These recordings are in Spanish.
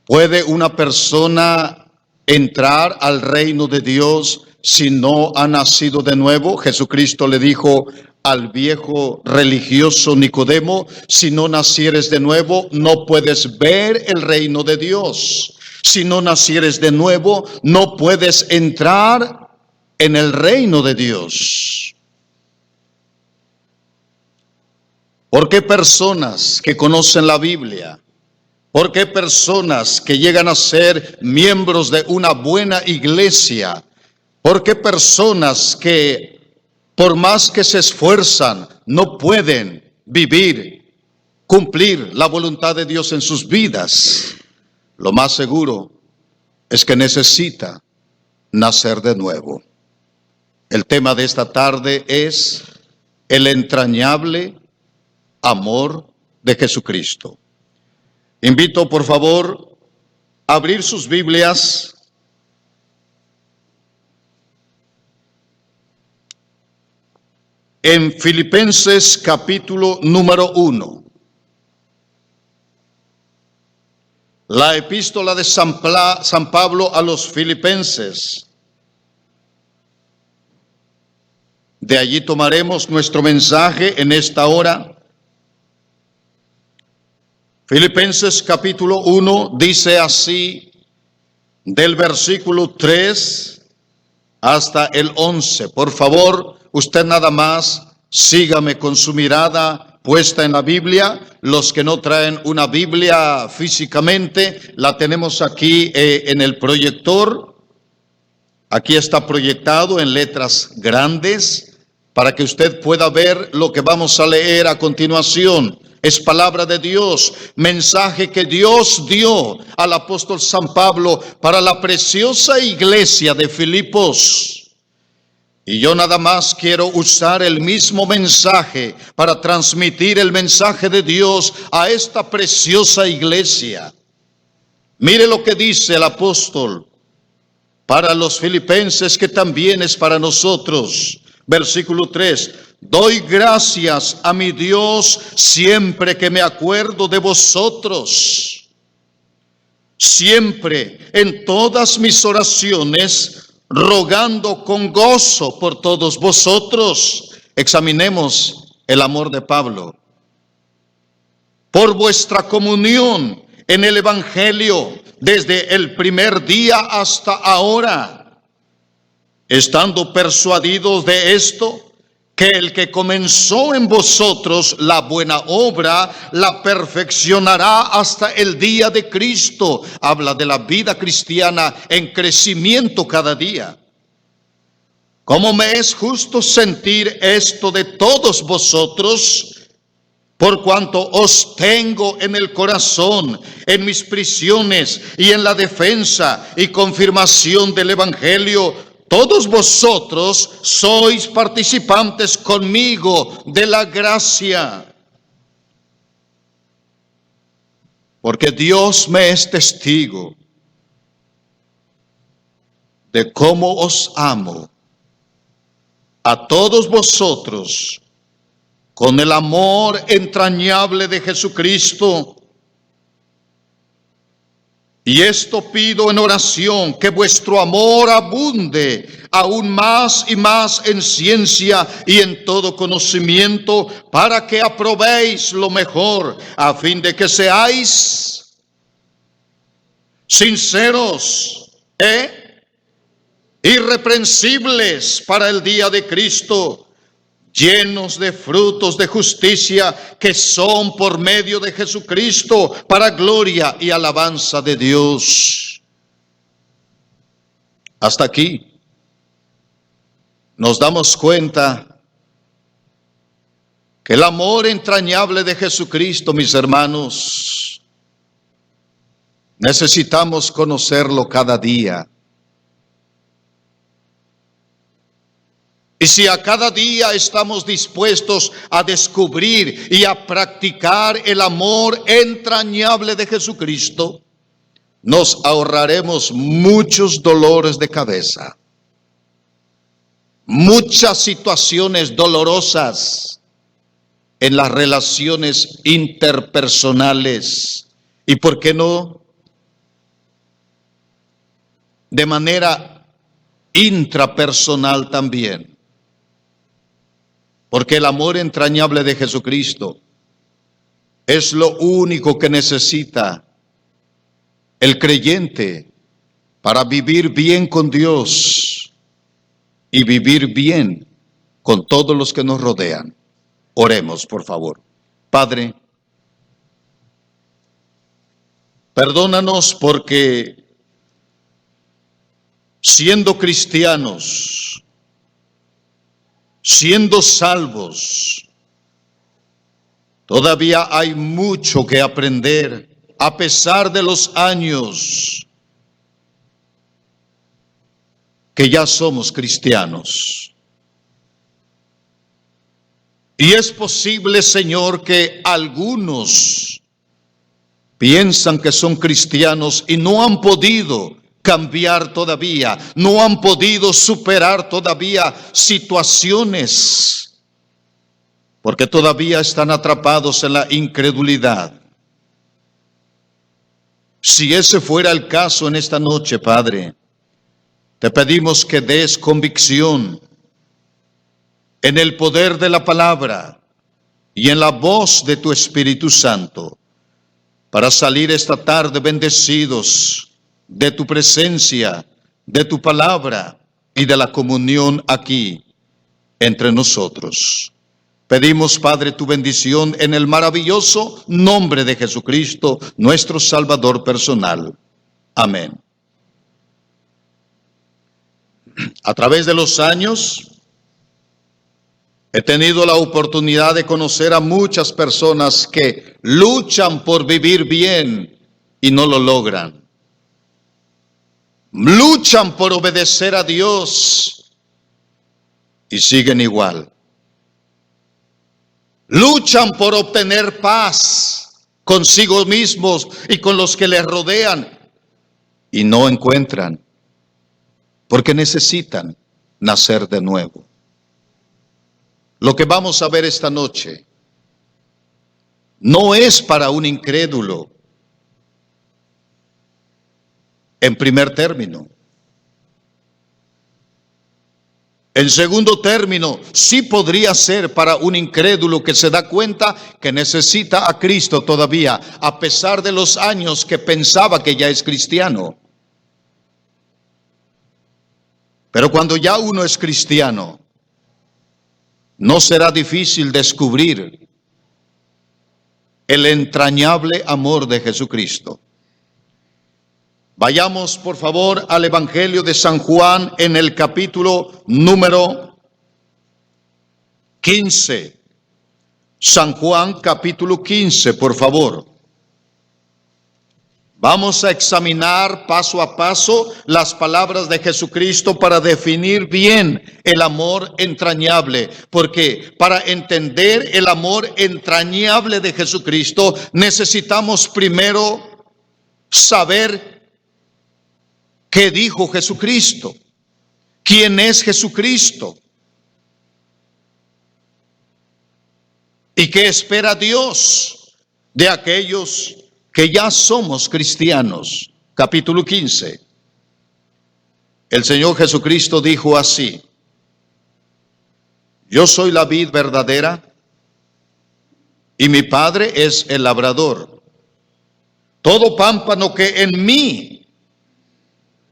¿Puede una persona entrar al reino de Dios si no ha nacido de nuevo? Jesucristo le dijo al viejo religioso Nicodemo: si no nacieres de nuevo, no puedes ver el reino de Dios. Si no nacieres de nuevo, no puedes entrar en el reino de Dios. ¿Por qué personas que conocen la Biblia? ¿Por qué personas que llegan a ser miembros de una buena iglesia? ¿Por qué personas que por más que se esfuerzan no pueden vivir, cumplir la voluntad de Dios en sus vidas? Lo más seguro es que necesita nacer de nuevo. El tema de esta tarde es el entrañable amor de Jesucristo. Invito por favor a abrir sus Biblias en Filipenses capítulo número 1. La epístola de San Pablo a los Filipenses. De allí tomaremos nuestro mensaje en esta hora. Filipenses capítulo 1 dice así, del versículo 3 hasta el 11. Por favor, usted nada más sígame con su mirada puesta en la Biblia. Los que no traen una Biblia físicamente, la tenemos aquí en el proyector. Aquí está proyectado en letras grandes para que usted pueda ver lo que vamos a leer a continuación. Es palabra de Dios, mensaje que Dios dio al apóstol San Pablo para la preciosa iglesia de Filipos. Y yo nada más quiero usar el mismo mensaje para transmitir el mensaje de Dios a esta preciosa iglesia. Mire lo que dice el apóstol para los filipenses, que también es para nosotros. Versículo 3. Doy gracias a mi Dios siempre que me acuerdo de vosotros. Siempre en todas mis oraciones, rogando con gozo por todos vosotros. Examinemos el amor de Pablo. Por vuestra comunión en el Evangelio desde el primer día hasta ahora, estando persuadidos de esto, que el que comenzó en vosotros la buena obra, la perfeccionará hasta el día de Cristo. Habla de la vida cristiana en crecimiento cada día. ¿Cómo me es justo sentir esto de todos vosotros? Por cuanto os tengo en el corazón, en mis prisiones y en la defensa y confirmación del Evangelio, todos vosotros sois participantes conmigo de la gracia. Porque Dios me es testigo de cómo os amo a todos vosotros con el amor entrañable de Jesucristo. Y esto pido en oración, que vuestro amor abunde aún más y más en ciencia y en todo conocimiento, para que aprobéis lo mejor, a fin de que seáis sinceros e irreprensibles para el día de Cristo, llenos de frutos de justicia que son por medio de Jesucristo, para gloria y alabanza de Dios. Hasta aquí nos damos cuenta que el amor entrañable de Jesucristo, mis hermanos, necesitamos conocerlo cada día. Y si a cada día estamos dispuestos a descubrir y a practicar el amor entrañable de Jesucristo, nos ahorraremos muchos dolores de cabeza, muchas situaciones dolorosas en las relaciones interpersonales y, ¿por qué no?, de manera intrapersonal también. Porque el amor entrañable de Jesucristo es lo único que necesita el creyente para vivir bien con Dios y vivir bien con todos los que nos rodean. Oremos, por favor. Padre, perdónanos porque siendo cristianos, siendo salvos, todavía hay mucho que aprender a pesar de los años que ya somos cristianos. Y es posible, Señor, que algunos piensan que son cristianos y no han podido cambiar todavía, no han podido superar todavía situaciones, porque todavía están atrapados en la incredulidad. Si ese fuera el caso en esta noche, Padre, te pedimos que des convicción en el poder de la palabra y en la voz de tu Espíritu Santo, para salir esta tarde bendecidos de tu presencia, de tu palabra y de la comunión aquí entre nosotros. Pedimos, Padre, tu bendición en el maravilloso nombre de Jesucristo, nuestro Salvador personal. Amén. A través de los años, he tenido la oportunidad de conocer a muchas personas que luchan por vivir bien y no lo logran. Luchan por obedecer a Dios y siguen igual. Luchan por obtener paz consigo mismos y con los que les rodean y no encuentran, porque necesitan nacer de nuevo. Lo que vamos a ver esta noche no es para un incrédulo en primer término. En segundo término, sí podría ser para un incrédulo que se da cuenta que necesita a Cristo todavía, a pesar de los años que pensaba que ya es cristiano. Pero cuando ya uno es cristiano, no será difícil descubrir el entrañable amor de Jesucristo. Vayamos, por favor, al Evangelio de San Juan en el capítulo número 15. San Juan, capítulo 15, por favor. Vamos a examinar paso a paso las palabras de Jesucristo para definir bien el amor entrañable, porque para entender el amor entrañable de Jesucristo necesitamos primero saber qué dijo Jesucristo, quién es Jesucristo y qué espera Dios de aquellos que ya somos cristianos. Capítulo 15. El Señor Jesucristo dijo así: yo soy la vid verdadera y mi Padre es el labrador. Todo pámpano que en mí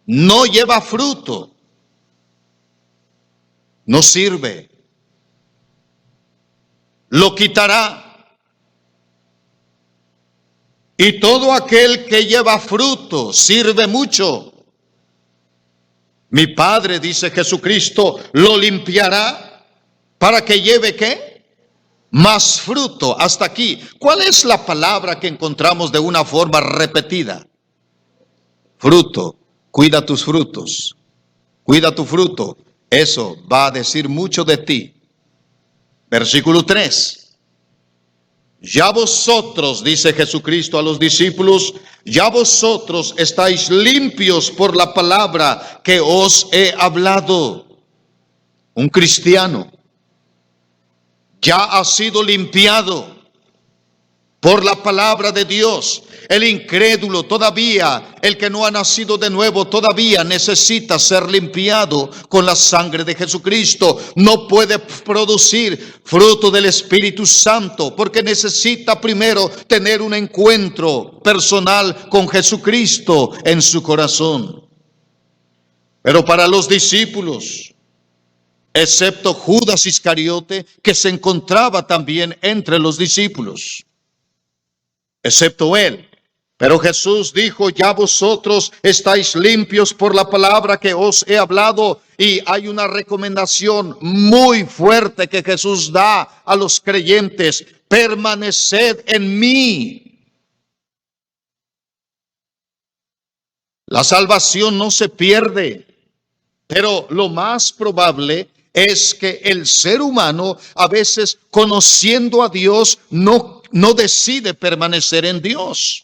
no lleva fruto, no sirve, lo quitará. Y todo aquel que lleva fruto sirve mucho. Mi Padre, dice Jesucristo, lo limpiará para que lleve ¿qué? Más fruto. Hasta aquí. ¿Cuál es la palabra que encontramos de una forma repetida? Fruto. Cuida tus frutos. Cuida tu fruto. Eso va a decir mucho de ti. Versículo 3. Ya vosotros, dice Jesucristo a los discípulos, ya vosotros estáis limpios por la palabra que os he hablado. Un cristiano ya ha sido limpiado por la palabra de Dios. El incrédulo todavía, el que no ha nacido de nuevo, todavía necesita ser limpiado con la sangre de Jesucristo. No puede producir fruto del Espíritu Santo porque necesita primero tener un encuentro personal con Jesucristo en su corazón. Pero para los discípulos, excepto Judas Iscariote, que se encontraba también entre los discípulos, excepto él. Pero Jesús dijo: ya vosotros estáis limpios por la palabra que os he hablado. Y hay una recomendación muy fuerte que Jesús da a los creyentes: permaneced en mí. La salvación no se pierde, pero lo más probable es que el ser humano, a veces conociendo a Dios, no decide permanecer en Dios.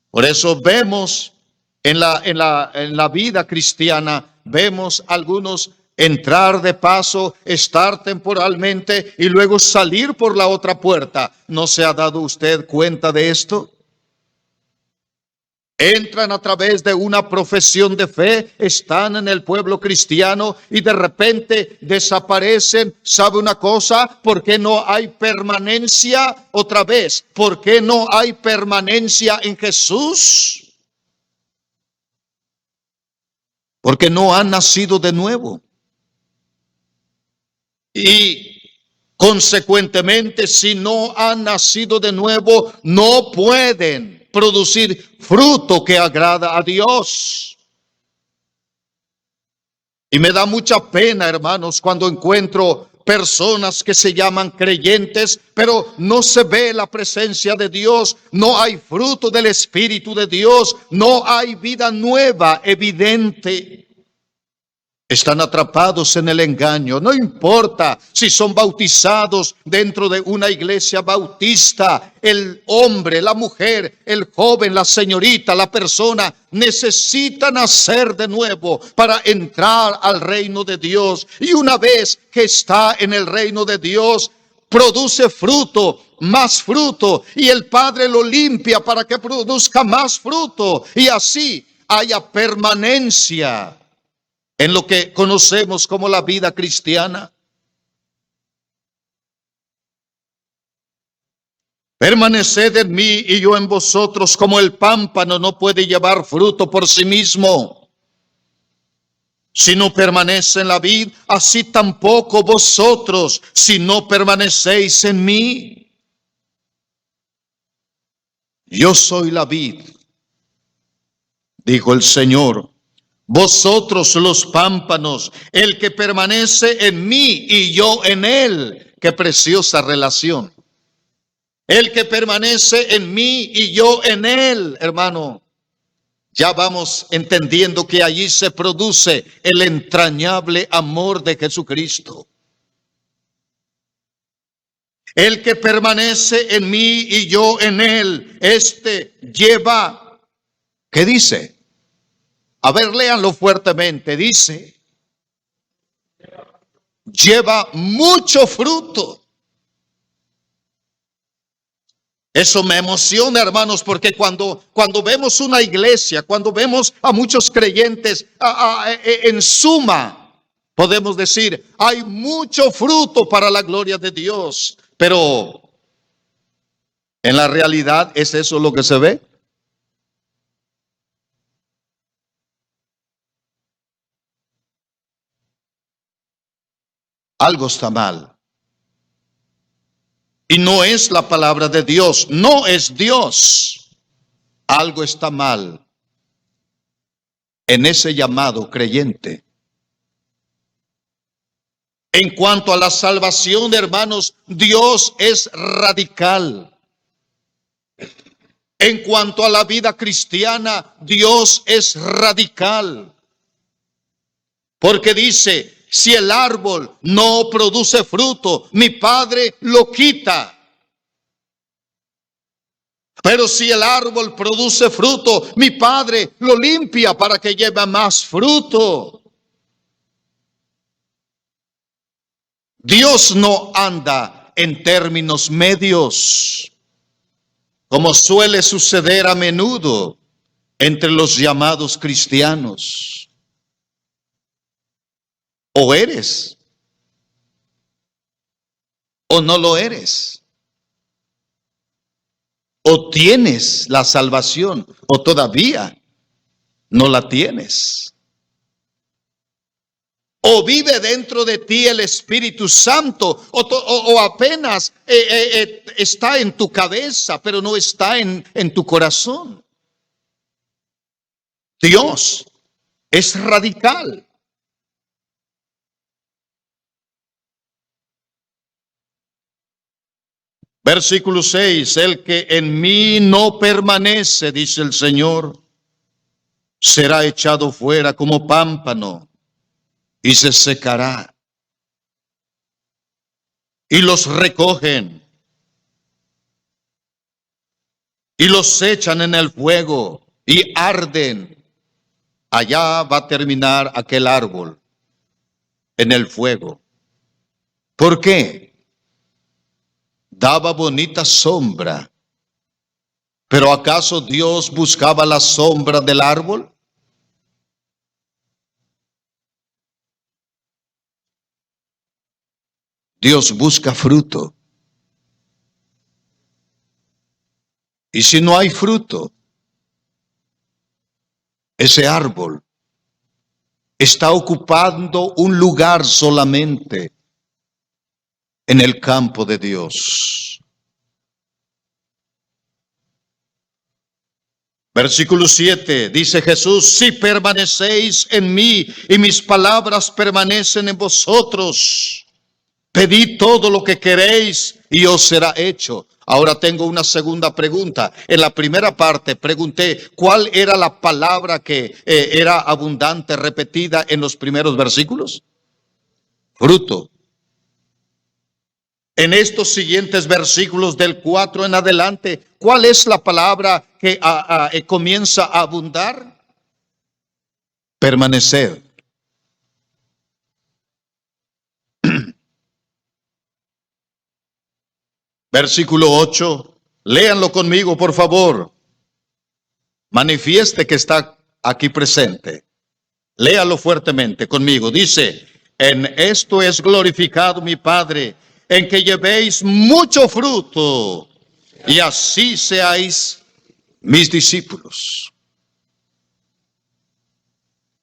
Por eso vemos en la vida cristiana, vemos algunos entrar de paso, estar temporalmente y luego salir por la otra puerta. ¿No se ha dado usted cuenta de esto? Entran a través de una profesión de fe, están en el pueblo cristiano y de repente desaparecen. ¿Sabe una cosa? ¿Por qué no hay permanencia otra vez? ¿Por qué no hay permanencia en Jesús? Porque no han nacido de nuevo. Y consecuentemente, si no han nacido de nuevo, no pueden producir fruto que agrada a Dios. Y me da mucha pena, hermanos, cuando encuentro personas que se llaman creyentes, pero no se ve la presencia de Dios, no hay fruto del Espíritu de Dios, no hay vida nueva evidente. Están atrapados en el engaño. No importa si son bautizados dentro de una iglesia bautista. El hombre, la mujer, el joven, la señorita, la persona necesita nacer de nuevo para entrar al reino de Dios. Y una vez que está en el reino de Dios, produce fruto, más fruto, y el Padre lo limpia para que produzca más fruto, y así haya permanencia en lo que conocemos como la vida cristiana. Permaneced en mí y yo en vosotros, como el pámpano no puede llevar fruto por sí mismo si no permanece en la vid, así tampoco vosotros si no permanecéis en mí. Yo soy la vid, dijo el Señor. Vosotros los pámpanos, el que permanece en mí y yo en él. Qué preciosa relación. El que permanece en mí y yo en él, hermano. Ya vamos entendiendo que allí se produce el entrañable amor de Jesucristo. El que permanece en mí y yo en él, este lleva, ¿qué dice? A ver, léanlo fuertemente. Dice, lleva mucho fruto. Eso me emociona, hermanos, porque cuando vemos una iglesia, cuando vemos a muchos creyentes, en suma, podemos decir, hay mucho fruto para la gloria de Dios. Pero, ¿en la realidad es eso lo que se ve? Algo está mal. Y no es la palabra de Dios, no es Dios. Algo está mal en ese llamado creyente. En cuanto a la salvación, hermanos, Dios es radical. En cuanto a la vida cristiana, Dios es radical. Porque dice, si el árbol no produce fruto, mi Padre lo quita. Pero si el árbol produce fruto, mi Padre lo limpia para que lleve más fruto. Dios no anda en términos medios. como suele suceder a menudo entre los llamados cristianos. O eres o no lo eres. O tienes la salvación o todavía no la tienes. O vive dentro de ti el Espíritu Santo o apenas está en tu cabeza, pero no está en tu corazón. Dios es radical. Versículo 6, el que en mí no permanece, dice el Señor, será echado fuera como pámpano y se secará. Y los recogen y los echan en el fuego y arden. Allá va a terminar aquel árbol, en el fuego. ¿Por qué? Daba bonita sombra. ¿Pero acaso Dios buscaba la sombra del árbol? Dios busca fruto. Y si no hay fruto, ese árbol está ocupando un lugar solamente en el campo de Dios. Versículo 7, dice Jesús, si permanecéis en mí y mis palabras permanecen en vosotros, pedid todo lo que queréis y os será hecho. Ahora tengo una segunda pregunta. En la primera parte pregunté cuál era la palabra que era abundante, repetida en los primeros versículos. Fruto. En estos siguientes versículos del 4 en adelante, ¿cuál es la palabra que comienza a abundar? Permanecer. Versículo 8, léanlo conmigo, por favor. Manifieste que está aquí presente. Léalo fuertemente conmigo. Dice, en esto es glorificado mi Padre, en que llevéis mucho fruto y así seáis mis discípulos.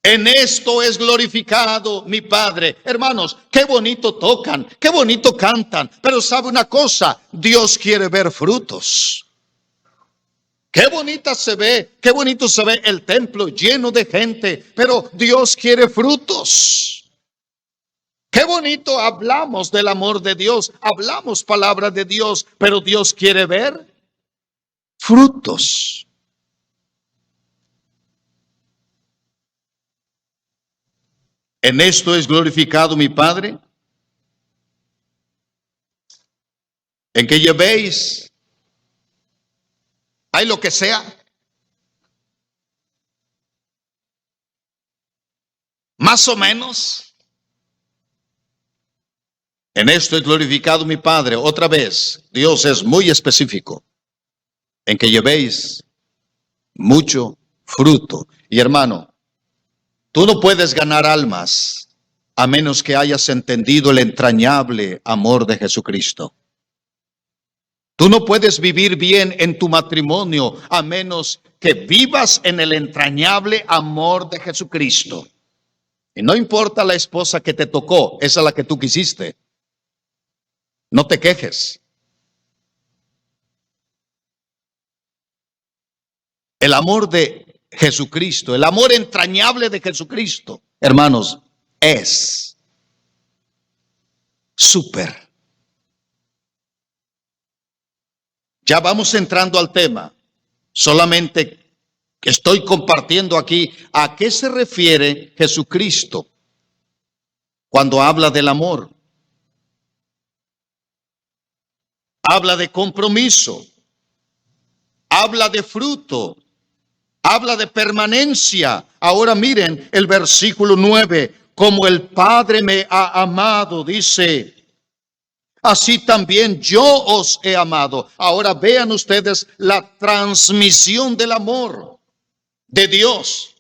En esto es glorificado mi Padre. Hermanos, qué bonito tocan, qué bonito cantan, pero sabe una cosa, Dios quiere ver frutos. Qué bonita se ve, qué bonito se ve el templo lleno de gente, pero Dios quiere frutos. Qué bonito hablamos del amor de Dios, hablamos palabra de Dios, pero Dios quiere ver frutos. En esto es glorificado mi Padre, en que llevéis, hay lo que sea, más o menos. En esto es glorificado mi Padre. Otra vez, Dios es muy específico, en que llevéis mucho fruto. Y hermano, tú no puedes ganar almas a menos que hayas entendido el entrañable amor de Jesucristo. Tú no puedes vivir bien en tu matrimonio a menos que vivas en el entrañable amor de Jesucristo. Y no importa la esposa que te tocó, esa es la que tú quisiste. No te quejes. El amor de Jesucristo, el amor entrañable de Jesucristo, hermanos, es súper. Ya vamos entrando al tema. Solamente que estoy compartiendo aquí a qué se refiere Jesucristo cuando habla del amor. Habla de compromiso, habla de fruto, habla de permanencia. Ahora miren el versículo 9, como el Padre me ha amado, dice, así también yo os he amado. Ahora vean ustedes la transmisión del amor de Dios.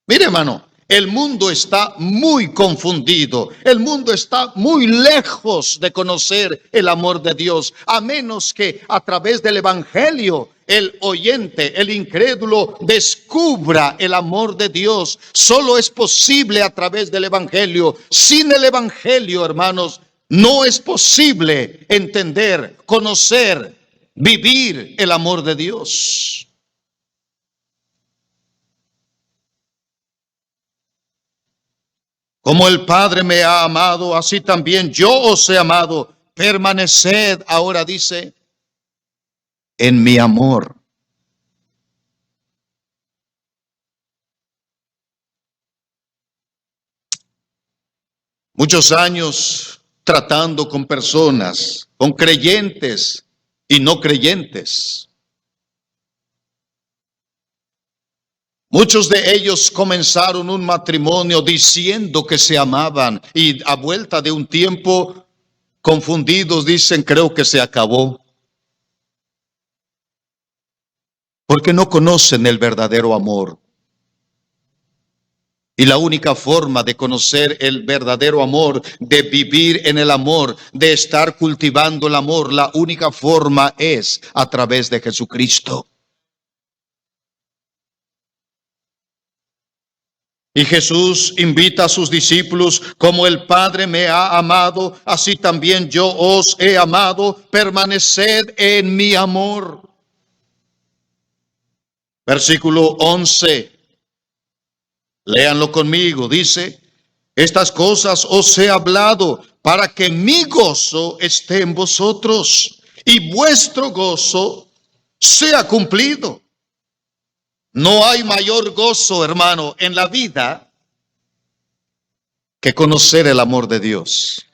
Mire, hermano, el mundo está muy confundido. El mundo está muy lejos de conocer el amor de Dios, a menos que a través del evangelio el oyente, el incrédulo, descubra el amor de Dios. Solo es posible a través del evangelio. Sin el evangelio, hermanos, no es posible entender, conocer, vivir el amor de Dios. Como el Padre me ha amado, así también yo os he amado. Permaneced, ahora dice, en mi amor. Muchos años tratando con personas, con creyentes y no creyentes. Muchos de ellos comenzaron un matrimonio diciendo que se amaban y a vuelta de un tiempo confundidos dicen, creo que se acabó. Porque no conocen el verdadero amor. Y la única forma de conocer el verdadero amor, de vivir en el amor, de estar cultivando el amor, la única forma es a través de Jesucristo. Y Jesús invita a sus discípulos, como el Padre me ha amado, así también yo os he amado, permaneced en mi amor. Versículo 11, léanlo conmigo, dice, estas cosas os he hablado para que mi gozo esté en vosotros y vuestro gozo sea cumplido. No hay mayor gozo, hermano, en la vida que conocer el amor de Dios.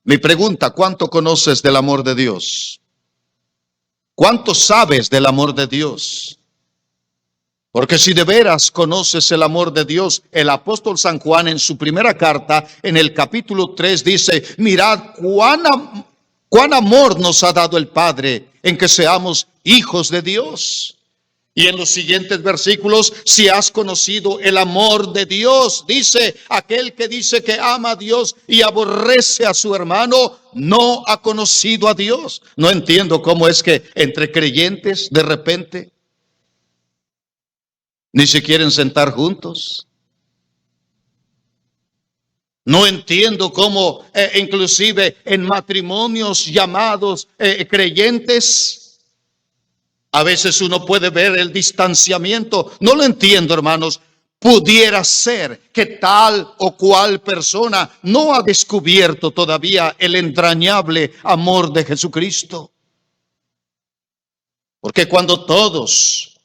Mi pregunta, ¿cuánto conoces del amor de Dios? ¿Cuánto sabes del amor de Dios? Porque si de veras conoces el amor de Dios, el apóstol San Juan en su primera carta, en el capítulo 3, dice, mirad cuán amor nos ha dado el Padre en que seamos hijos de Dios. Y en los siguientes versículos, si has conocido el amor de Dios, dice, aquel que dice que ama a Dios y aborrece a su hermano, no ha conocido a Dios. No entiendo cómo es que entre creyentes de repente ni se quieren sentar juntos. No entiendo cómo inclusive en matrimonios llamados creyentes, a veces uno puede ver el distanciamiento. No lo entiendo, hermanos. Pudiera ser que tal o cual persona no ha descubierto todavía el entrañable amor de Jesucristo. Porque cuando todos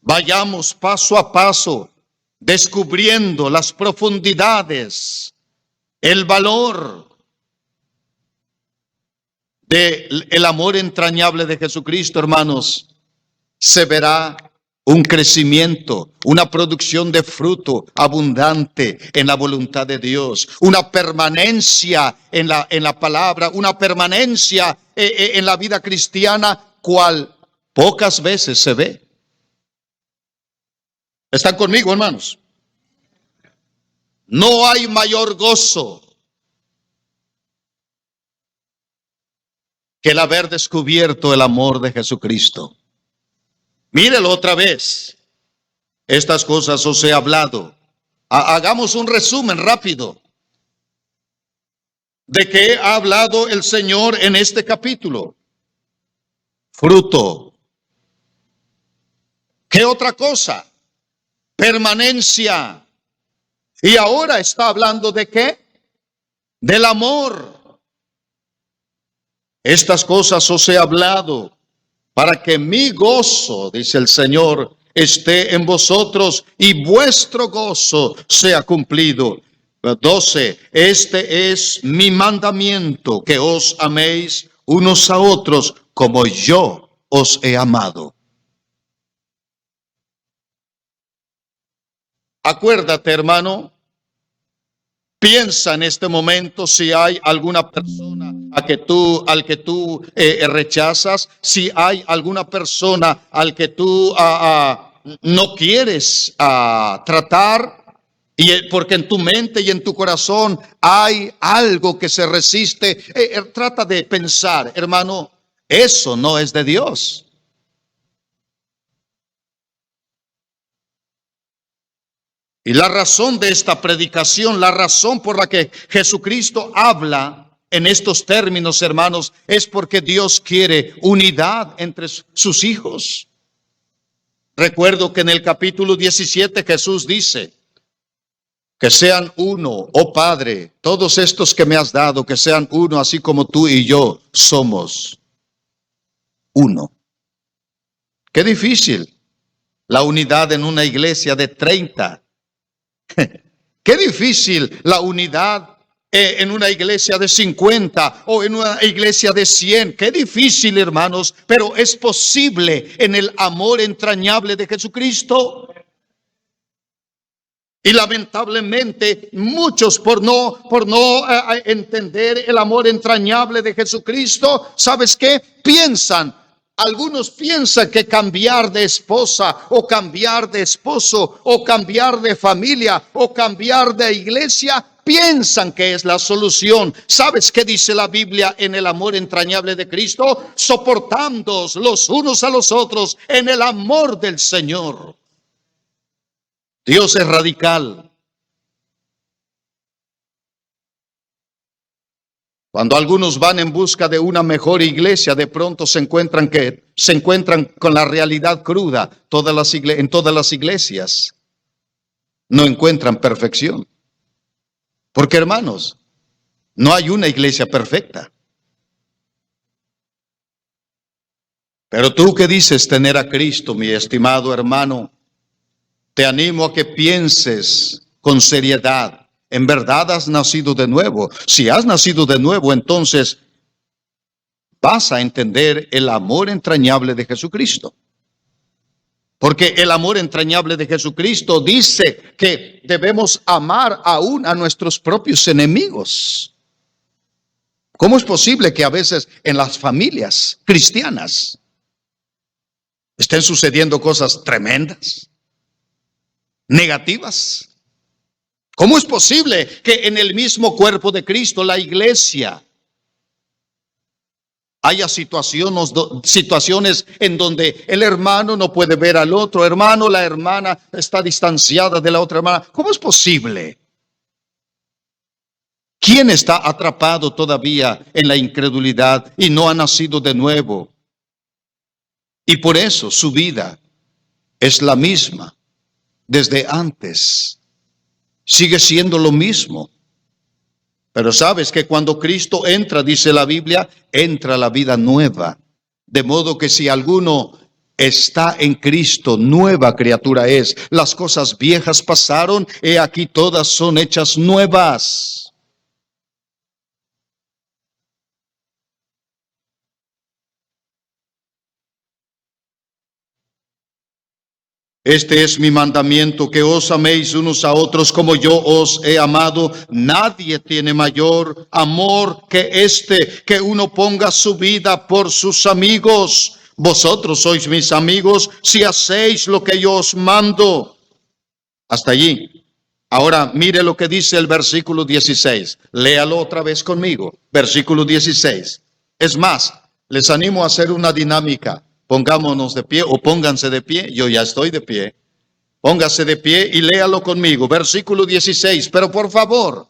vayamos paso a paso descubriendo las profundidades, el valor del amor entrañable de Jesucristo, hermanos, se verá un crecimiento, una producción de fruto abundante en la voluntad de Dios, una permanencia en la palabra, una permanencia en la vida cristiana, cual pocas veces se ve. ¿Están conmigo, hermanos? No hay mayor gozo que el haber descubierto el amor de Jesucristo. Mírelo otra vez. Estas cosas os he hablado. Hagamos un resumen rápido de qué ha hablado el Señor en este capítulo. Fruto. ¿Qué otra cosa? Permanencia. Y ahora está hablando de qué? Del amor. Estas cosas os he hablado para que mi gozo, dice el Señor, esté en vosotros y vuestro gozo sea cumplido. 12. Este es mi mandamiento, que os améis unos a otros como yo os he amado. Acuérdate, hermano, Piensa en este momento si hay alguna persona al que tú rechazas, si hay alguna persona al que tú no quieres tratar, porque en tu mente y en tu corazón hay algo que se resiste. Trata de pensar, hermano, eso no es de Dios. Y la razón de esta predicación, la razón por la que Jesucristo habla en estos términos, hermanos, es porque Dios quiere unidad entre sus hijos. Recuerdo que en el capítulo 17 Jesús dice, que sean uno, oh Padre, todos estos que me has dado, que sean uno, así como tú y yo somos uno. Qué difícil la unidad en una iglesia de 30. Qué difícil la unidad en una iglesia de 50 o en una iglesia de 100. Qué difícil, hermanos, pero es posible en el amor entrañable de Jesucristo. Y lamentablemente muchos por no entender el amor entrañable de Jesucristo, ¿sabes qué? Algunos piensan que cambiar de esposa o cambiar de esposo o cambiar de familia o cambiar de iglesia, piensan que es la solución. ¿Sabes qué dice la Biblia en el amor entrañable de Cristo? Soportándoos los unos a los otros en el amor del Señor. Dios es radical. Cuando algunos van en busca de una mejor iglesia, de pronto se encuentran con la realidad cruda. En todas las iglesias no encuentran perfección. Porque, hermanos, no hay una iglesia perfecta. Pero tú que dices tener a Cristo, mi estimado hermano, te animo a que pienses con seriedad. ¿En verdad has nacido de nuevo? Si has nacido de nuevo, entonces vas a entender el amor entrañable de Jesucristo. Porque el amor entrañable de Jesucristo dice que debemos amar aún a nuestros propios enemigos. ¿Cómo es posible que a veces en las familias cristianas estén sucediendo cosas tremendas, negativas? ¿Cómo es posible que en el mismo cuerpo de Cristo, la iglesia, haya situaciones en donde el hermano no puede ver al otro hermano, la hermana está distanciada de la otra hermana? ¿Cómo es posible? ¿Quién está atrapado todavía en la incredulidad y no ha nacido de nuevo? Y por eso su vida es la misma desde antes. Sigue siendo lo mismo. Pero sabes que cuando Cristo entra, dice la Biblia, entra la vida nueva. De modo que si alguno está en Cristo, nueva criatura es. Las cosas viejas pasaron, he aquí todas son hechas nuevas. Este es mi mandamiento, que os améis unos a otros como yo os he amado. Nadie tiene mayor amor que este, que uno ponga su vida por sus amigos. Vosotros sois mis amigos si hacéis lo que yo os mando. Hasta allí. Ahora mire lo que dice el versículo 16. Léalo otra vez conmigo. Versículo 16. Es más, les animo a hacer una dinámica. Pongámonos de pie o pónganse de pie. Yo ya estoy de pie. Póngase de pie y léalo conmigo. Versículo 16. Pero por favor,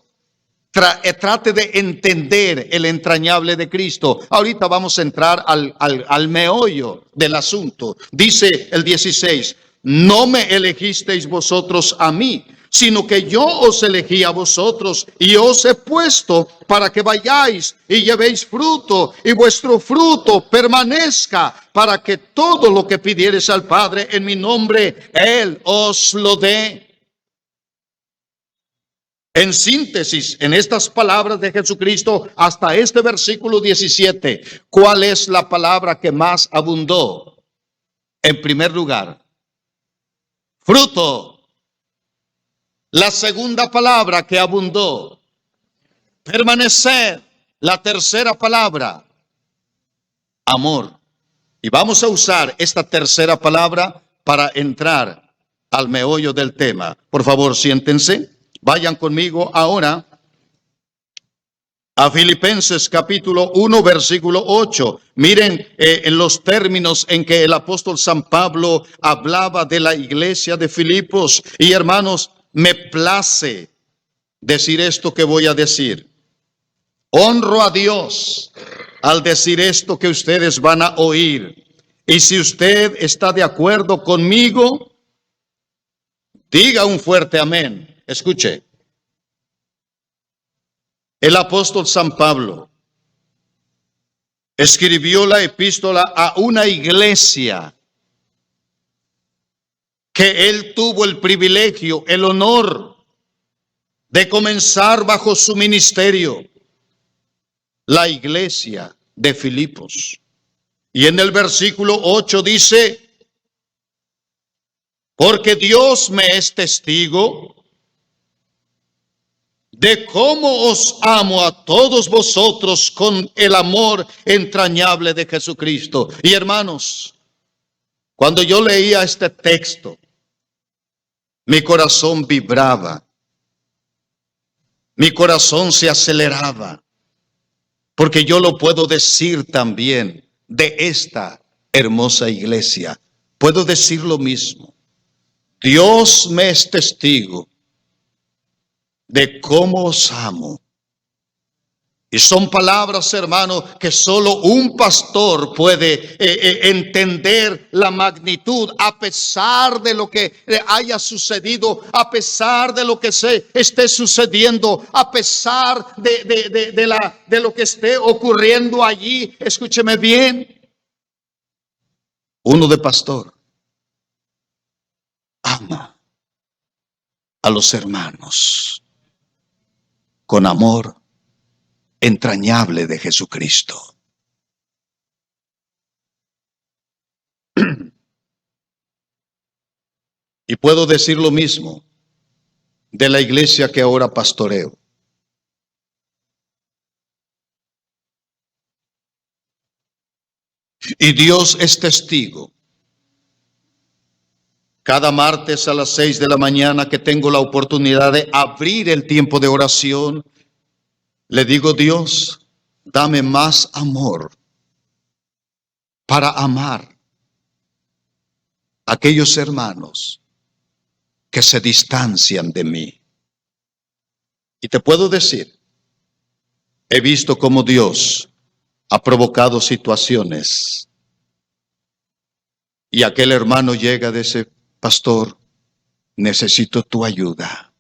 trate de entender el entrañable de Cristo. Ahorita vamos a entrar al meollo del asunto. Dice el 16. No me elegisteis vosotros a mí, sino que yo os elegí a vosotros y os he puesto para que vayáis y llevéis fruto y vuestro fruto permanezca, para que todo lo que pidiereis al Padre en mi nombre, Él os lo dé. En síntesis, en estas palabras de Jesucristo, hasta este versículo 17, ¿cuál es la palabra que más abundó? En primer lugar, fruto. La segunda palabra que abundó, permaneced. La tercera palabra, amor. Y vamos a usar esta tercera palabra para entrar al meollo del tema. Por favor, siéntense. Vayan conmigo ahora a Filipenses capítulo 1, versículo 8. Miren en los términos en que el apóstol San Pablo hablaba de la iglesia de Filipos. Y hermanos, me place decir esto que voy a decir. Honro a Dios al decir esto que ustedes van a oír. Y si usted está de acuerdo conmigo, diga un fuerte amén. Escuche. El apóstol San Pablo escribió la epístola a una iglesia que él tuvo el privilegio, el honor de comenzar bajo su ministerio. La iglesia de Filipos. Y en el versículo 8 dice, porque Dios me es testigo de cómo os amo a todos vosotros con el amor entrañable de Jesucristo. Y hermanos, cuando yo leía este texto, mi corazón vibraba, mi corazón se aceleraba. Porque yo lo puedo decir también de esta hermosa iglesia. Puedo decir lo mismo. Dios me es testigo de cómo os amo. Y son palabras, hermano, que solo un pastor puede entender la magnitud, a pesar de lo que haya sucedido, a pesar de lo que se esté sucediendo, a pesar de lo que esté ocurriendo allí. Escúcheme bien. Uno de pastor ama a los hermanos con amor entrañable de Jesucristo. Y puedo decir lo mismo de la iglesia que ahora pastoreo. Y Dios es testigo. Cada martes a las 6 de la mañana que tengo la oportunidad de abrir el tiempo de oración, le digo, Dios, dame más amor para amar a aquellos hermanos que se distancian de mí. Y te puedo decir, he visto cómo Dios ha provocado situaciones y aquel hermano llega y dice, pastor, necesito tu ayuda.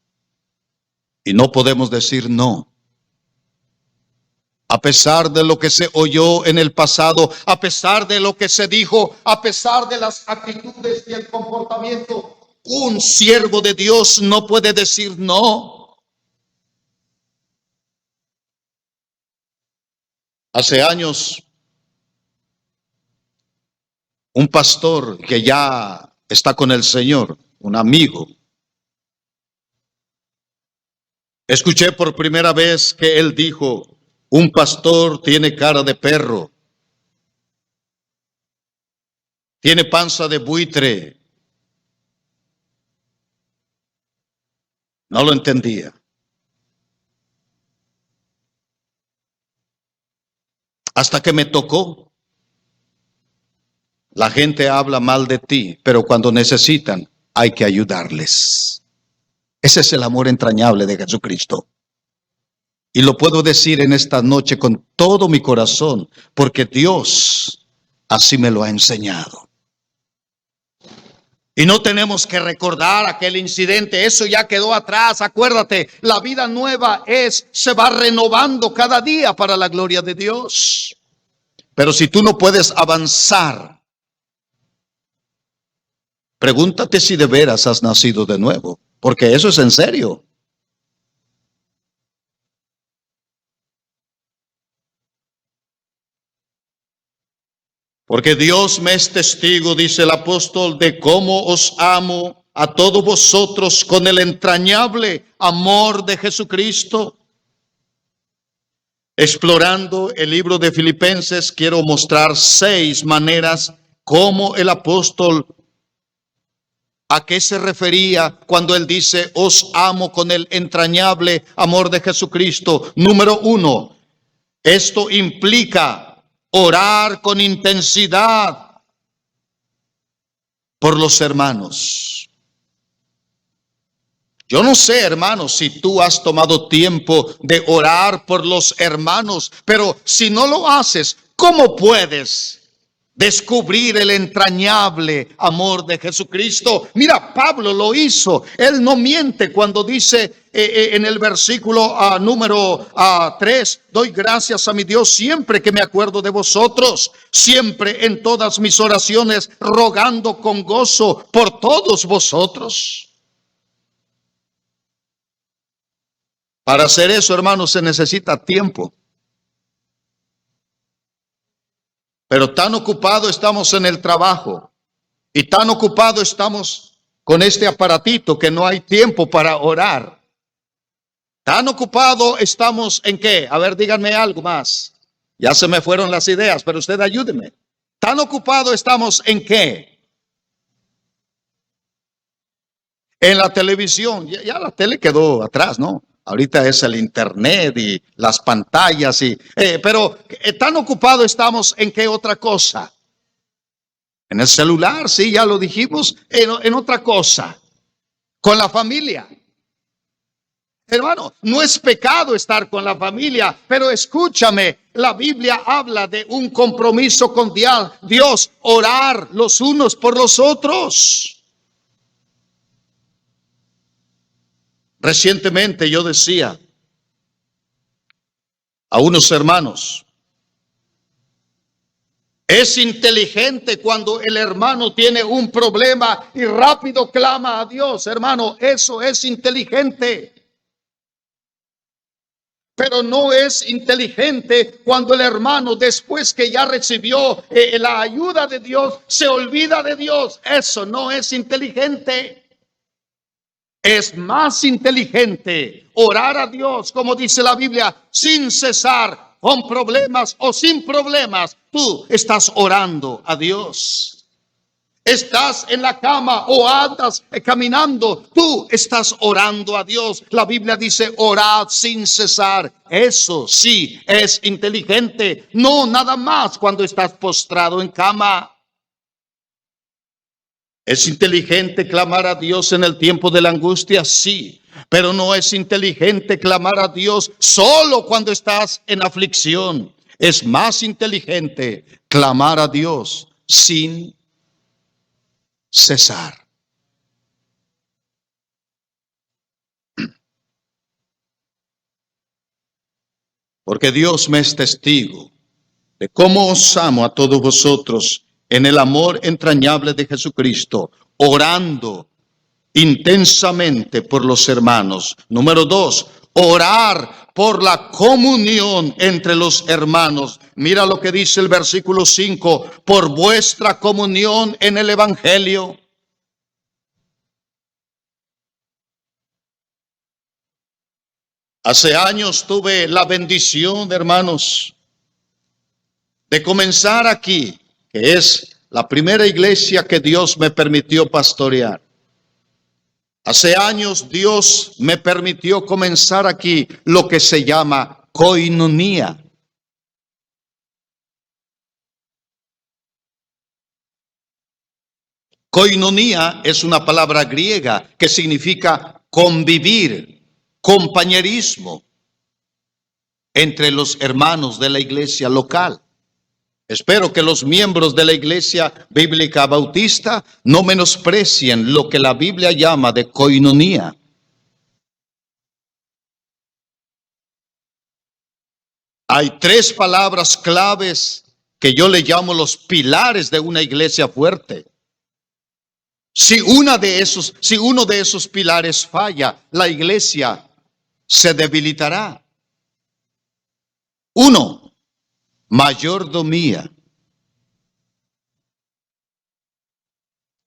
Y no podemos decir no. A pesar de lo que se oyó en el pasado, a pesar de lo que se dijo, a pesar de las actitudes y el comportamiento, un siervo de Dios no puede decir no. Hace años, un pastor que ya está con el Señor, un amigo, escuché por primera vez que él dijo, un pastor tiene cara de perro, tiene panza de buitre. No lo entendía. Hasta que me tocó. La gente habla mal de ti, pero cuando necesitan hay que ayudarles. Ese es el amor entrañable de Jesucristo. Y lo puedo decir en esta noche con todo mi corazón, porque Dios así me lo ha enseñado. Y no tenemos que recordar aquel incidente, eso ya quedó atrás. Acuérdate, la vida nueva se va renovando cada día para la gloria de Dios. Pero si tú no puedes avanzar, pregúntate si de veras has nacido de nuevo, porque eso es en serio. Porque Dios me es testigo, dice el apóstol, de cómo os amo a todos vosotros con el entrañable amor de Jesucristo. Explorando el libro de Filipenses, quiero mostrar 6 maneras cómo el apóstol, a qué se refería cuando él dice, os amo con el entrañable amor de Jesucristo. Número 1, esto implica orar con intensidad por los hermanos. Yo no sé, hermanos, si tú has tomado tiempo de orar por los hermanos, pero si no lo haces, ¿cómo puedes descubrir el entrañable amor de Jesucristo? Mira, Pablo lo hizo. Él no miente cuando dice en el versículo número 3, doy gracias a mi Dios siempre que me acuerdo de vosotros, siempre en todas mis oraciones, rogando con gozo por todos vosotros. Para hacer eso, hermanos, se necesita tiempo. Pero tan ocupado estamos en el trabajo y tan ocupado estamos con este aparatito que no hay tiempo para orar. Tan ocupado estamos en qué? A ver, díganme algo más. Ya se me fueron las ideas, pero usted ayúdeme. Tan ocupado estamos en qué? En la televisión. Ya la tele quedó atrás, ¿no? Ahorita es el internet y las pantallas, pero tan ocupado estamos en qué otra cosa. En el celular, sí, ya lo dijimos, en otra cosa. Con la familia. Hermano, no es pecado estar con la familia, pero escúchame, la Biblia habla de un compromiso con Dios, orar los unos por los otros. Recientemente yo decía a unos hermanos, es inteligente cuando el hermano tiene un problema y rápido clama a Dios, hermano, eso es inteligente. Pero no es inteligente cuando el hermano, después que ya recibió la ayuda de Dios, se olvida de Dios. Eso no es inteligente. Es más inteligente orar a Dios, como dice la Biblia, sin cesar, con problemas o sin problemas. Tú estás orando a Dios. Estás en la cama o andas caminando, tú estás orando a Dios. La Biblia dice, orad sin cesar. Eso sí es inteligente. No nada más cuando estás postrado en cama. ¿Es inteligente clamar a Dios en el tiempo de la angustia? Sí, pero no es inteligente clamar a Dios solo cuando estás en aflicción. Es más inteligente clamar a Dios sin cesar. Porque Dios me es testigo de cómo os amo a todos vosotros en el amor entrañable de Jesucristo, orando intensamente por los hermanos. Número 2, orar por la comunión entre los hermanos. Mira lo que dice el versículo 5, por vuestra comunión en el Evangelio. Hace años tuve la bendición, hermanos, de comenzar aquí, que es la primera iglesia que Dios me permitió pastorear. Hace años Dios me permitió comenzar aquí lo que se llama koinonía. Koinonía es una palabra griega que significa convivir, compañerismo entre los hermanos de la iglesia local. Espero que los miembros de la Iglesia Bíblica Bautista no menosprecien lo que la Biblia llama de koinonía. Hay 3 palabras claves que yo le llamo los pilares de una iglesia fuerte. Si uno de esos pilares falla, la iglesia se debilitará. 1. Mayordomía.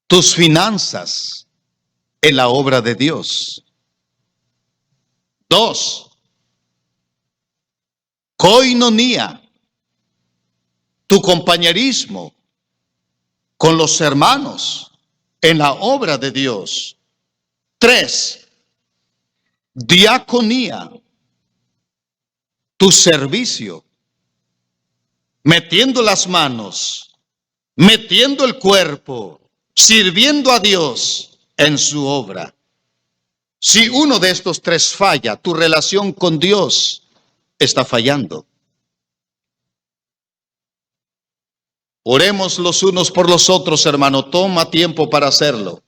Tus finanzas en la obra de Dios. 2. Koinonía, tu compañerismo con los hermanos en la obra de Dios. 3, diaconía, tu servicio, metiendo las manos, metiendo el cuerpo, sirviendo a Dios en su obra. Si uno de estos 3 falla, tu relación con Dios está fallando. Oremos los unos por los otros, hermano. Toma tiempo para hacerlo.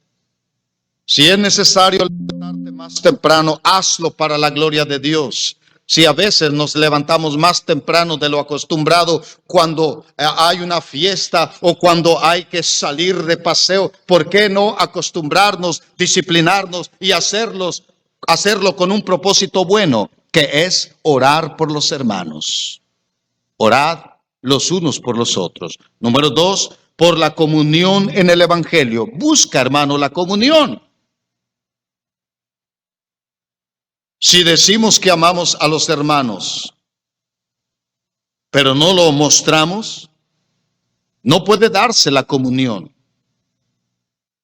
Si es necesario levantarte más temprano, hazlo para la gloria de Dios. Si a veces nos levantamos más temprano de lo acostumbrado cuando hay una fiesta o cuando hay que salir de paseo, ¿por qué no acostumbrarnos, disciplinarnos y hacerlo con un propósito bueno, que es orar por los hermanos? Orad los unos por los otros. Número 2, por la comunión en el evangelio. Busca, hermano, la comunión. Si decimos que amamos a los hermanos, pero no lo mostramos, no puede darse la comunión.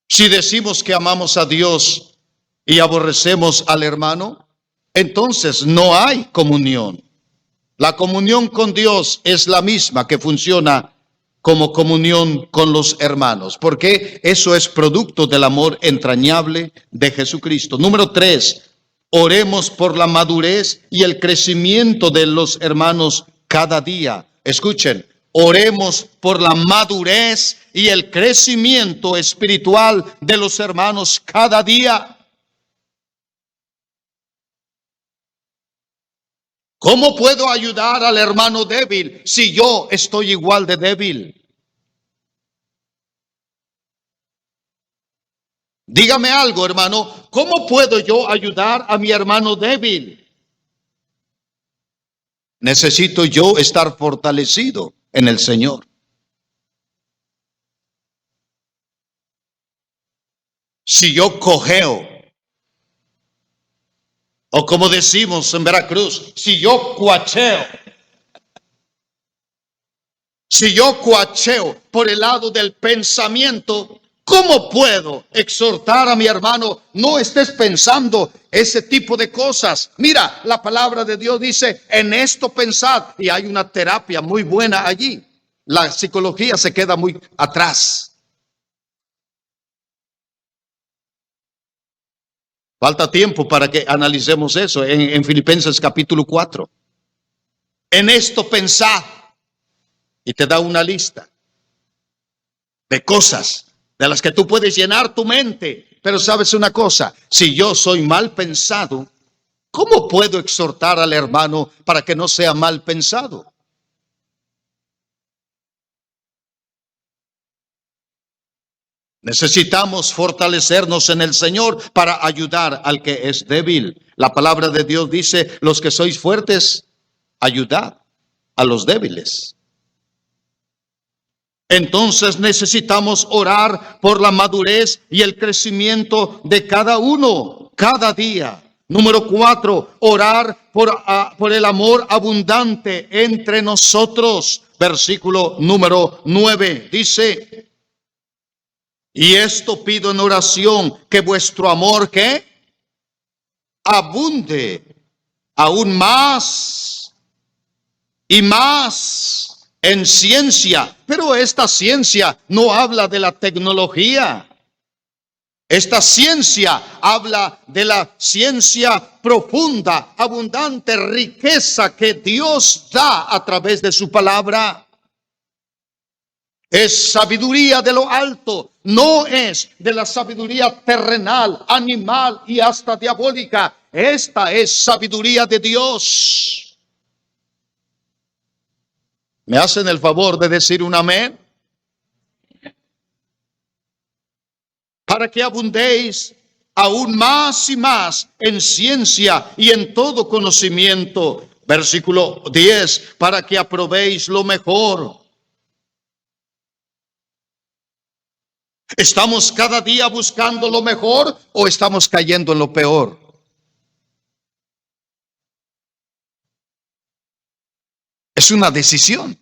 Si decimos que amamos a Dios y aborrecemos al hermano, entonces no hay comunión. La comunión con Dios es la misma que funciona como comunión con los hermanos, porque eso es producto del amor entrañable de Jesucristo. Número 3, oremos por la madurez y el crecimiento de los hermanos cada día. Escuchen, oremos por la madurez y el crecimiento espiritual de los hermanos cada día. ¿Cómo puedo ayudar al hermano débil si yo estoy igual de débil? Dígame algo, hermano. ¿Cómo puedo yo ayudar a mi hermano débil? Necesito yo estar fortalecido en el Señor. Si yo cojeo, o como decimos en Veracruz, si yo cuacheo por el lado del pensamiento, ¿cómo puedo exhortar a mi hermano? No estés pensando ese tipo de cosas. Mira, la palabra de Dios dice, en esto pensad, y hay una terapia muy buena allí. La psicología se queda muy atrás. Falta tiempo para que analicemos eso en Filipenses capítulo 4. En esto pensad. Y te da una lista de cosas de las que tú puedes llenar tu mente. Pero sabes una cosa, si yo soy mal pensado, ¿cómo puedo exhortar al hermano para que no sea mal pensado? Necesitamos fortalecernos en el Señor para ayudar al que es débil. La palabra de Dios dice, los que sois fuertes, ayudad a los débiles. Entonces necesitamos orar por la madurez y el crecimiento de cada uno, cada día. Número 4, orar por el amor abundante entre nosotros. Versículo número 9 dice, y esto pido en oración, que vuestro amor, ¿qué? Abunde aún más y más en ciencia. Pero esta ciencia no habla de la tecnología. Esta ciencia habla de la ciencia profunda, abundante riqueza que Dios da a través de su palabra. Es sabiduría de lo alto, no es de la sabiduría terrenal, animal y hasta diabólica. Esta es sabiduría de Dios. ¿Me hacen el favor de decir un amén? Para que abundéis aún más y más en ciencia y en todo conocimiento. Versículo 10, para que aprobéis lo mejor. ¿Estamos cada día buscando lo mejor o estamos cayendo en lo peor? Es una decisión.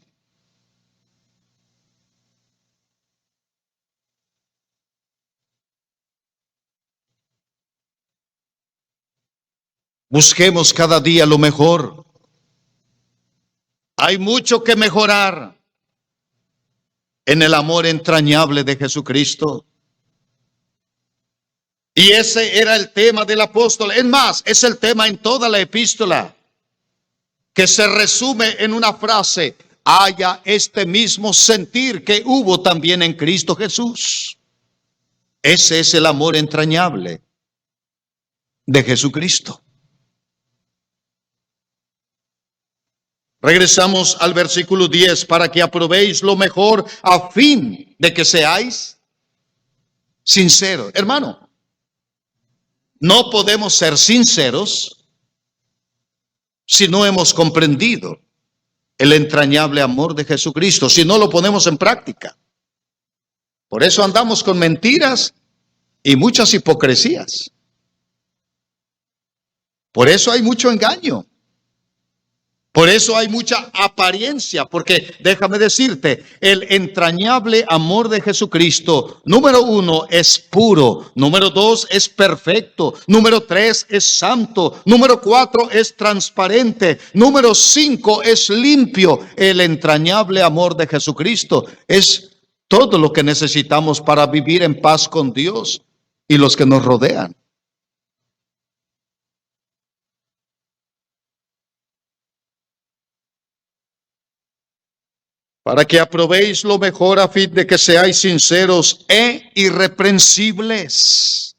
Busquemos cada día lo mejor. Hay mucho que mejorar en el amor entrañable de Jesucristo. Y ese era el tema del apóstol. Es más, es el tema en toda la epístola, que se resume en una frase: haya este mismo sentir que hubo también en Cristo Jesús. Ese es el amor entrañable de Jesucristo. Regresamos al versículo 10, para que aprobéis lo mejor a fin de que seáis sinceros. Hermano, no podemos ser sinceros si no hemos comprendido el entrañable amor de Jesucristo, si no lo ponemos en práctica. Por eso andamos con mentiras y muchas hipocresías. Por eso hay mucho engaño. Por eso hay mucha apariencia, porque déjame decirte, el entrañable amor de Jesucristo, número 1, es puro, número 2, es perfecto, número 3, es santo, número 4, es transparente, número 5, es limpio. El entrañable amor de Jesucristo es todo lo que necesitamos para vivir en paz con Dios y los que nos rodean. Para que aprobéis lo mejor a fin de que seáis sinceros e irreprensibles.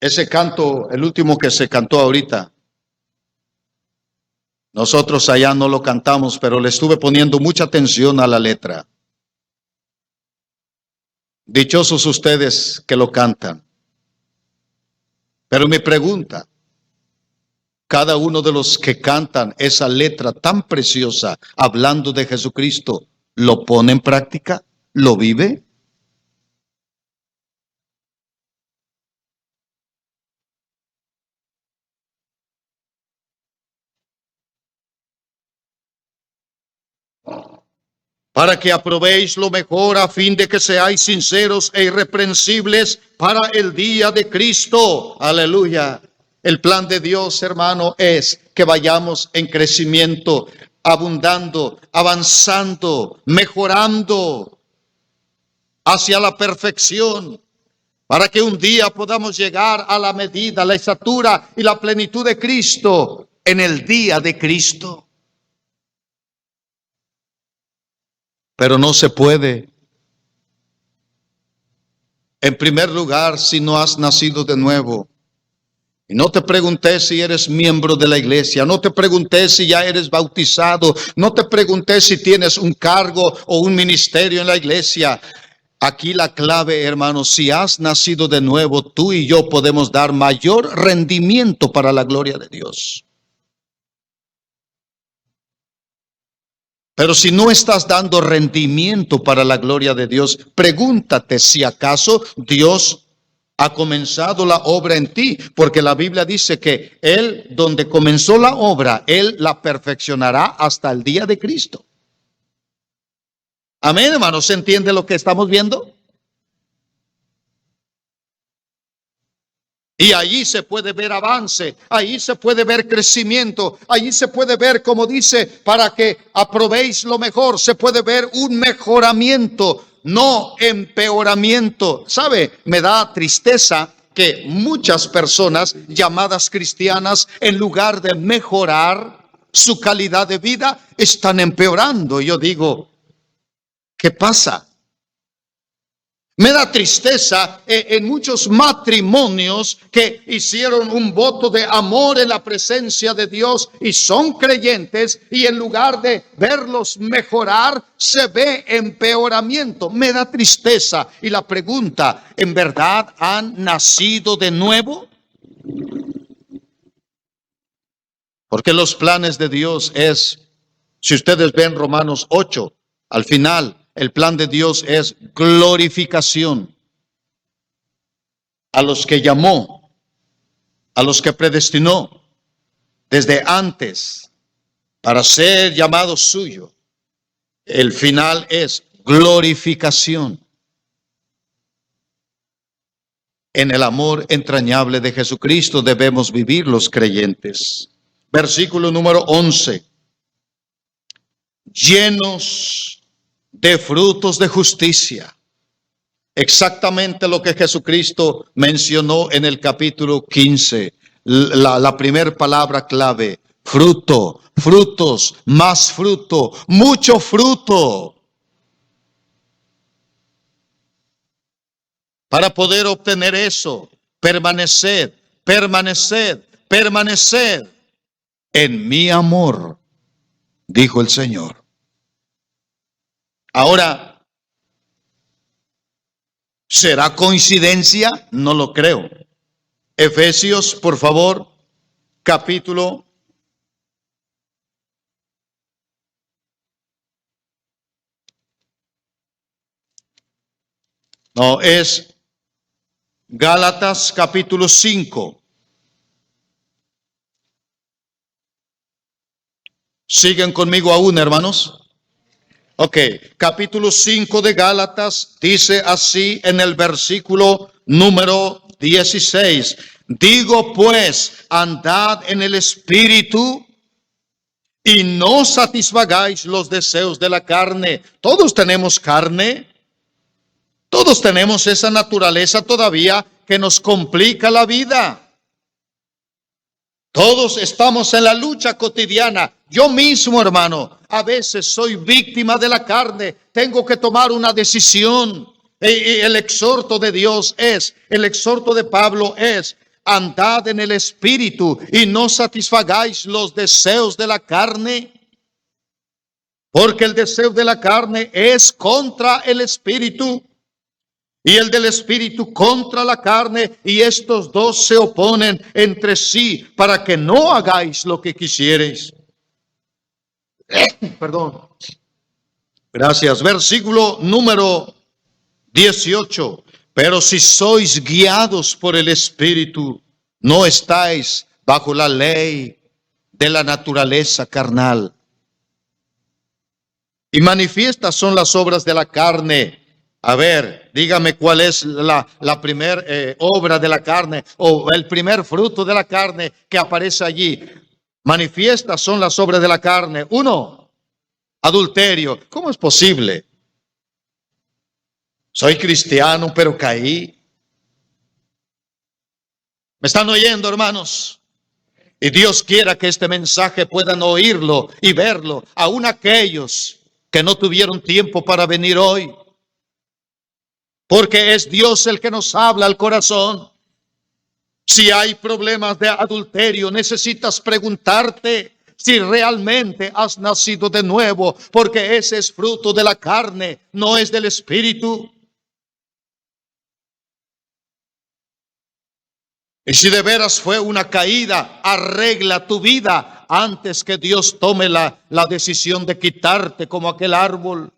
Ese canto, el último que se cantó ahorita, nosotros allá no lo cantamos, pero le estuve poniendo mucha atención a la letra. Dichosos ustedes que lo cantan. Pero mi pregunta: cada uno de los que cantan esa letra tan preciosa hablando de Jesucristo, ¿lo pone en práctica? ¿Lo vive? Para que aprobéis lo mejor a fin de que seáis sinceros e irreprensibles para el día de Cristo. Aleluya. El plan de Dios, hermano, es que vayamos en crecimiento, abundando, avanzando, mejorando hacia la perfección, para que un día podamos llegar a la medida, la estatura y la plenitud de Cristo en el día de Cristo. Pero no se puede. En primer lugar, si no has nacido de nuevo. Y no te pregunté si eres miembro de la iglesia, no te pregunté si ya eres bautizado, no te pregunté si tienes un cargo o un ministerio en la iglesia. Aquí la clave, hermanos, si has nacido de nuevo, tú y yo podemos dar mayor rendimiento para la gloria de Dios. Pero si no estás dando rendimiento para la gloria de Dios, pregúntate si acaso Dios ha comenzado la obra en ti, porque la Biblia dice que Él, donde comenzó la obra, Él la perfeccionará hasta el día de Cristo. Amén, hermanos, ¿se entiende lo que estamos viendo? Y allí se puede ver avance, allí se puede ver crecimiento, allí se puede ver, como dice, para que aprobéis lo mejor, se puede ver un mejoramiento, no empeoramiento. ¿Sabe? Me da tristeza que muchas personas llamadas cristianas, en lugar de mejorar su calidad de vida, están empeorando. Yo digo, ¿qué pasa? Me da tristeza en muchos matrimonios que hicieron un voto de amor en la presencia de Dios y son creyentes, y en lugar de verlos mejorar, se ve empeoramiento. Me da tristeza. Y la pregunta, ¿en verdad han nacido de nuevo? Porque los planes de Dios es, si ustedes ven Romanos 8, al final, el plan de Dios es glorificación. a los que llamó, a los que predestinó desde antes para ser llamados suyo. El final es glorificación en el amor entrañable de Jesucristo. Debemos vivir los creyentes. Versículo número 11. Llenos de frutos de justicia. Exactamente lo que Jesucristo mencionó en el capítulo 15. La primera palabra clave: fruto, frutos, más fruto, mucho fruto. Para poder obtener eso, permaneced, permaneced, permaneced en mi amor, dijo el Señor. Ahora, ¿será coincidencia? No lo creo. Efesios, por favor, capítulo. No, es Gálatas capítulo 5. ¿Siguen conmigo aún, hermanos? Ok, capítulo 5 de Gálatas dice así en el versículo número 16. Digo pues, andad en el Espíritu y no satisfagáis los deseos de la carne. Todos tenemos carne. Todos tenemos esa naturaleza todavía que nos complica la vida. Todos estamos en la lucha cotidiana. Yo mismo, hermano, a veces soy víctima de la carne. Tengo que tomar una decisión. Y el exhorto de Dios es, el exhorto de Pablo es: andad en el Espíritu y no satisfagáis los deseos de la carne. Porque el deseo de la carne es contra el Espíritu, y el del Espíritu contra la carne, y estos dos se oponen entre sí para que no hagáis lo que quisiereis. Perdón. Gracias. Versículo número 18. Pero si sois guiados por el Espíritu, no estáis bajo la ley de la naturaleza carnal. Y manifiestas son las obras de la carne. A ver, dígame cuál es la primera obra de la carne o el primer fruto de la carne que aparece allí. Manifiestas son las obras de la carne. 1, adulterio. ¿Cómo es posible? Soy cristiano, pero caí. ¿Me están oyendo, hermanos? Y Dios quiera que este mensaje puedan oírlo y verlo, aun aquellos que no tuvieron tiempo para venir hoy. Porque es Dios el que nos habla al corazón. Si hay problemas de adulterio, necesitas preguntarte si realmente has nacido de nuevo, porque ese es fruto de la carne, no es del Espíritu. Y si de veras fue una caída, arregla tu vida antes que Dios tome la decisión de quitarte como aquel árbol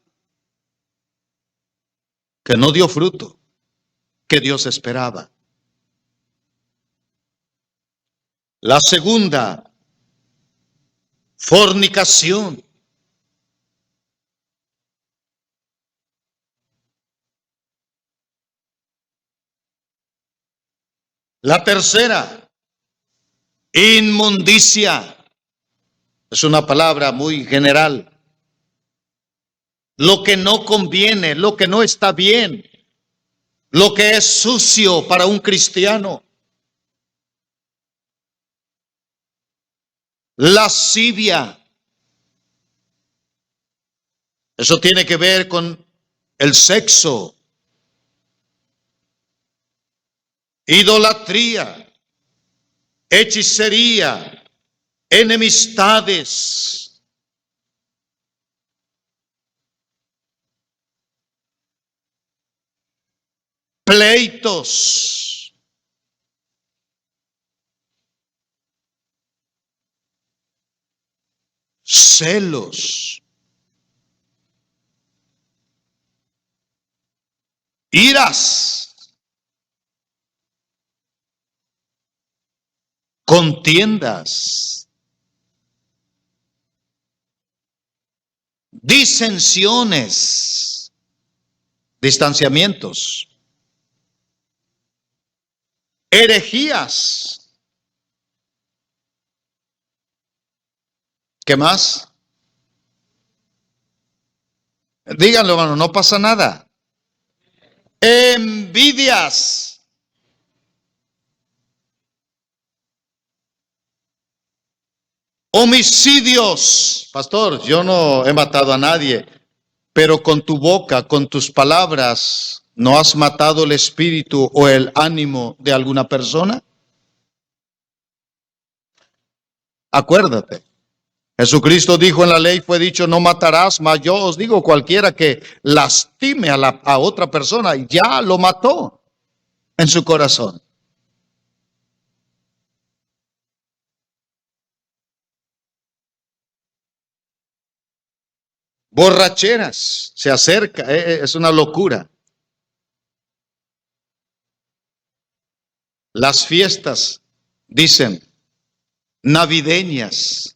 que no dio fruto que Dios esperaba. La segunda, fornicación. La tercera, inmundicia. Es una palabra muy general. Lo que no conviene, lo que no está bien, lo que es sucio para un cristiano. Lascivia. Eso tiene que ver con el sexo. Idolatría, hechicería, enemistades. Pleitos. Celos. Iras. contiendas, disensiones, distanciamientos, herejías. ¿Qué más? Díganlo, hermano, no pasa nada. Envidias. Homicidios. Pastor, yo no he matado a nadie, pero con tu boca, con tus palabras, ¿no has matado el espíritu o el ánimo de alguna persona? Acuérdate. Jesucristo dijo en la ley, fue dicho, no matarás, mas yo os digo, cualquiera que lastime a otra persona, ya lo mató en su corazón. Borracheras, se acerca, es una locura. Las fiestas, dicen, navideñas,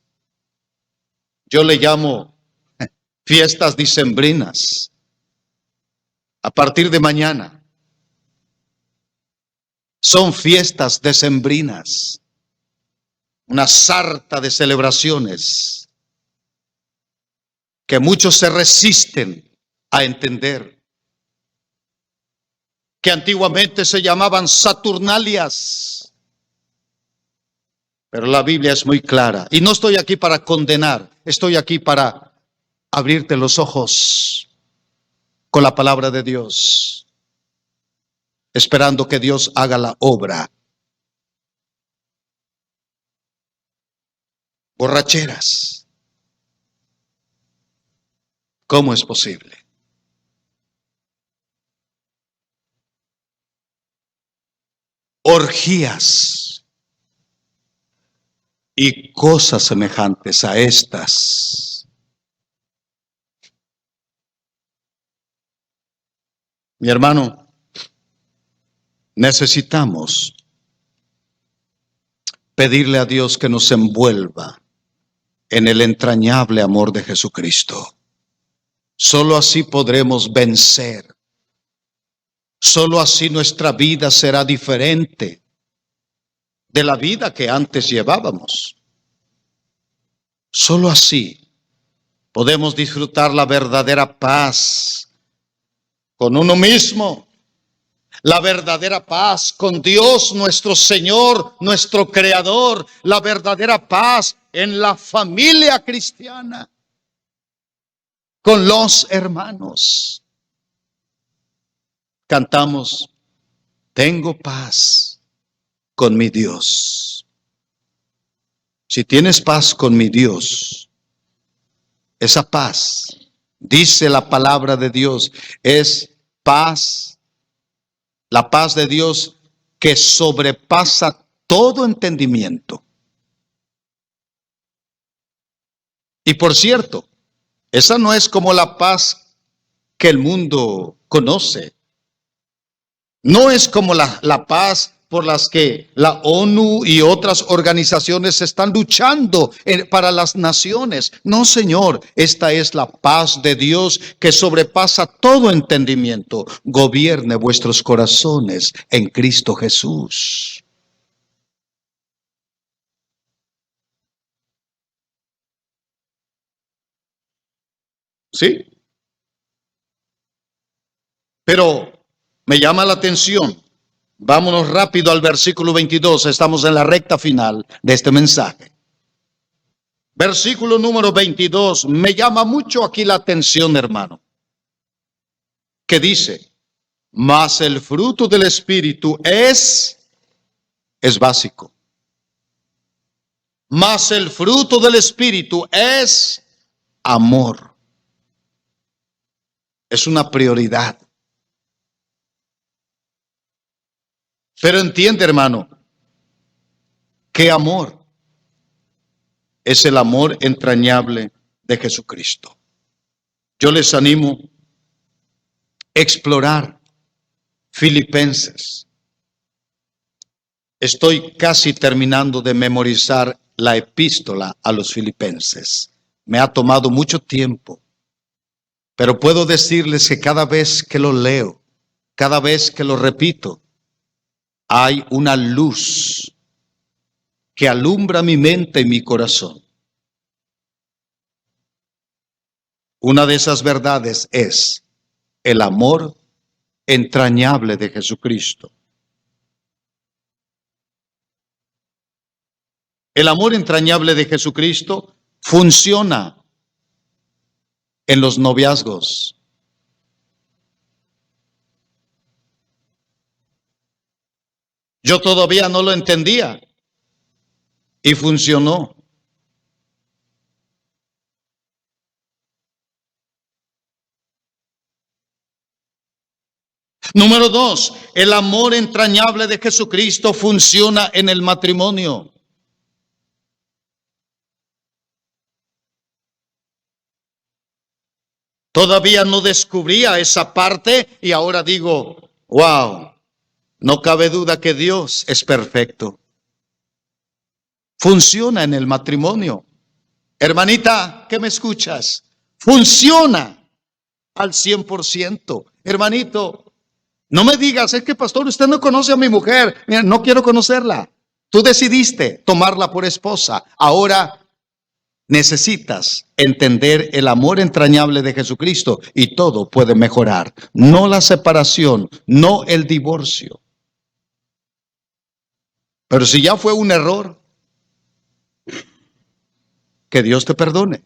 yo le llamo fiestas dicembrinas. A partir de mañana, son fiestas decembrinas, una sarta de celebraciones que muchos se resisten a entender, que antiguamente se llamaban Saturnalias, pero la Biblia es muy clara, y no estoy aquí para condenar, estoy aquí para abrirte los ojos con la palabra de Dios, esperando que Dios haga la obra. Borracheras, ¿cómo es posible? Orgías y cosas semejantes a estas. Mi hermano, necesitamos pedirle a Dios que nos envuelva en el entrañable amor de Jesucristo. Solo así podremos vencer. Solo así nuestra vida será diferente de la vida que antes llevábamos. Solo así podemos disfrutar la verdadera paz con uno mismo, la verdadera paz con Dios, nuestro Señor, nuestro Creador, la verdadera paz en la familia cristiana, con los hermanos. Cantamos, tengo paz con mi Dios. Si tienes paz con mi Dios, esa paz, dice la palabra de Dios, es paz, la paz de Dios que sobrepasa todo entendimiento. Y por cierto, esa no es como la paz que el mundo conoce. No es como la paz por las que la ONU y otras organizaciones están luchando para las naciones. No, Señor, esta es la paz de Dios que sobrepasa todo entendimiento. Gobierne vuestros corazones en Cristo Jesús. ¿Sí? Pero me llama la atención. Vámonos rápido al versículo 22. Estamos en la recta final de este mensaje. Versículo número 22. Me llama mucho aquí la atención, hermano. Que dice, mas el fruto del Espíritu es básico. Mas el fruto del Espíritu es amor. Es una prioridad. Pero entiende, hermano, que amor es el amor entrañable de Jesucristo. Yo les animo a explorar Filipenses. Estoy casi terminando de memorizar la epístola a los Filipenses. Me ha tomado mucho tiempo, pero puedo decirles que cada vez que lo leo, cada vez que lo repito, hay una luz que alumbra mi mente y mi corazón. Una de esas verdades es el amor entrañable de Jesucristo. El amor entrañable de Jesucristo funciona en los noviazgos. Yo todavía no lo entendía y funcionó. Número 2, el amor entrañable de Jesucristo funciona en el matrimonio. Todavía no descubría esa parte y ahora digo, wow, no cabe duda que Dios es perfecto. Funciona en el matrimonio. Hermanita, ¿qué me escuchas? Funciona al 100%. Hermanito, no me digas, es que pastor, usted no conoce a mi mujer. Mira, no quiero conocerla. Tú decidiste tomarla por esposa. Ahora necesitas entender el amor entrañable de Jesucristo y todo puede mejorar. No la separación, no el divorcio. Pero si ya fue un error, que Dios te perdone.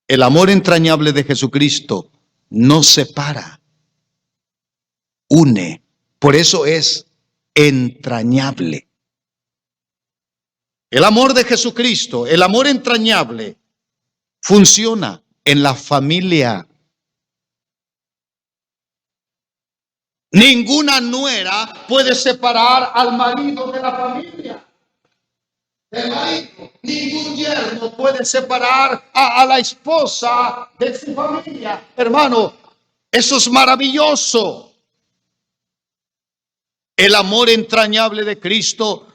El amor entrañable de Jesucristo no separa, une. Por eso es entrañable. El amor de Jesucristo, el amor entrañable, funciona en la familia. Ninguna nuera puede separar al marido de la familia. El marido, ningún yerno puede separar a la esposa de su familia. Hermano, eso es maravilloso. El amor entrañable de Cristo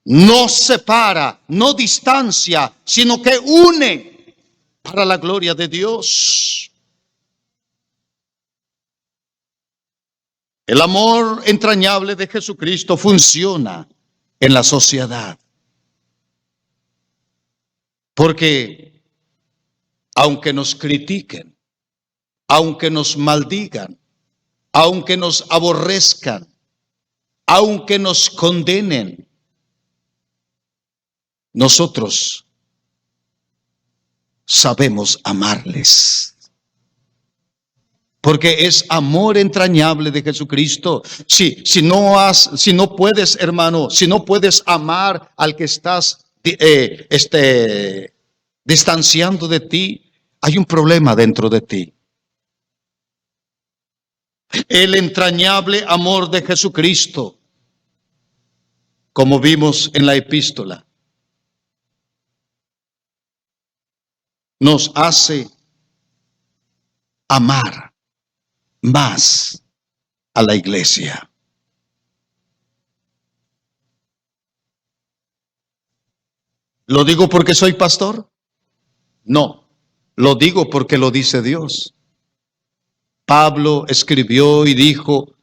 no separa, no distancia, sino que une para la gloria de Dios. El amor entrañable de Jesucristo funciona en la sociedad. Porque aunque nos critiquen, aunque nos maldigan, aunque nos aborrezcan, aunque nos condenen, nosotros sabemos amarles. Porque es amor entrañable de Jesucristo. Si no puedes, hermano, si no puedes amar al que estás distanciando de ti, hay un problema dentro de ti. El entrañable amor de Jesucristo, como vimos en la epístola, nos hace amar más a la iglesia. ¿Lo digo porque soy pastor? No, lo digo porque lo dice Dios. Pablo escribió y dijo,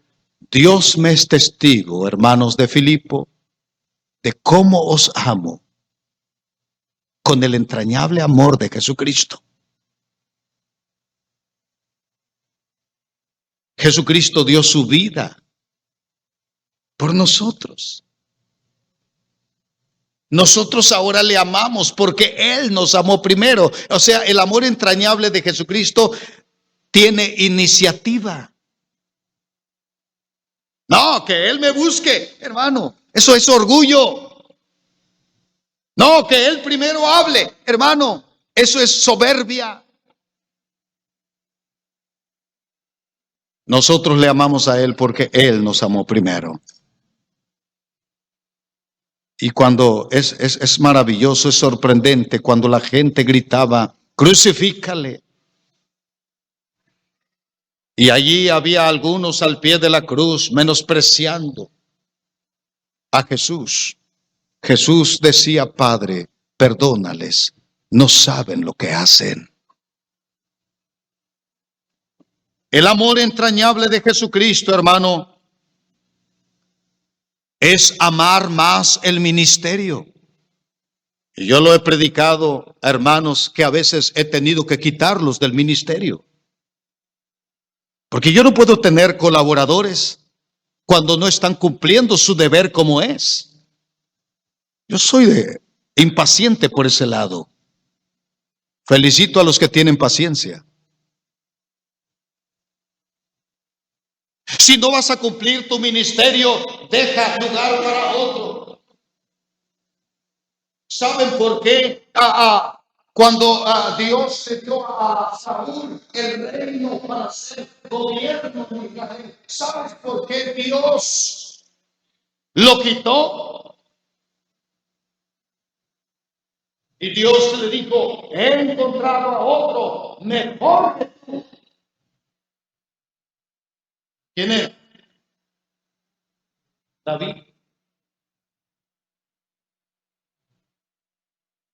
Dios me es testigo, hermanos de Filipo, de cómo os amo con el entrañable amor de Jesucristo. Jesucristo dio su vida por nosotros. Nosotros ahora le amamos porque Él nos amó primero. O sea, el amor entrañable de Jesucristo tiene iniciativa. No, que Él me busque, hermano. Eso es orgullo. No, que Él primero hable, hermano. Eso es soberbia. Nosotros le amamos a Él porque Él nos amó primero. Y cuando es maravilloso, es sorprendente cuando la gente gritaba, crucifícale. Y allí había algunos al pie de la cruz menospreciando a Jesús. Jesús decía: Padre, perdónales, no saben lo que hacen. El amor entrañable de Jesucristo, hermano, es amar más el ministerio. Y yo lo he predicado, hermanos, que a veces he tenido que quitarlos del ministerio. Porque yo no puedo tener colaboradores cuando no están cumpliendo su deber como es. Yo soy impaciente por ese lado. Felicito a los que tienen paciencia. Si no vas a cumplir tu ministerio, deja lugar para otro. ¿Saben por qué? Cuando Dios se dio a Saúl el reino para ser gobierno de Israel, ¿sabes por qué Dios lo quitó? Y Dios le dijo: he encontrado a otro mejor que tú. ¿Quién es? David.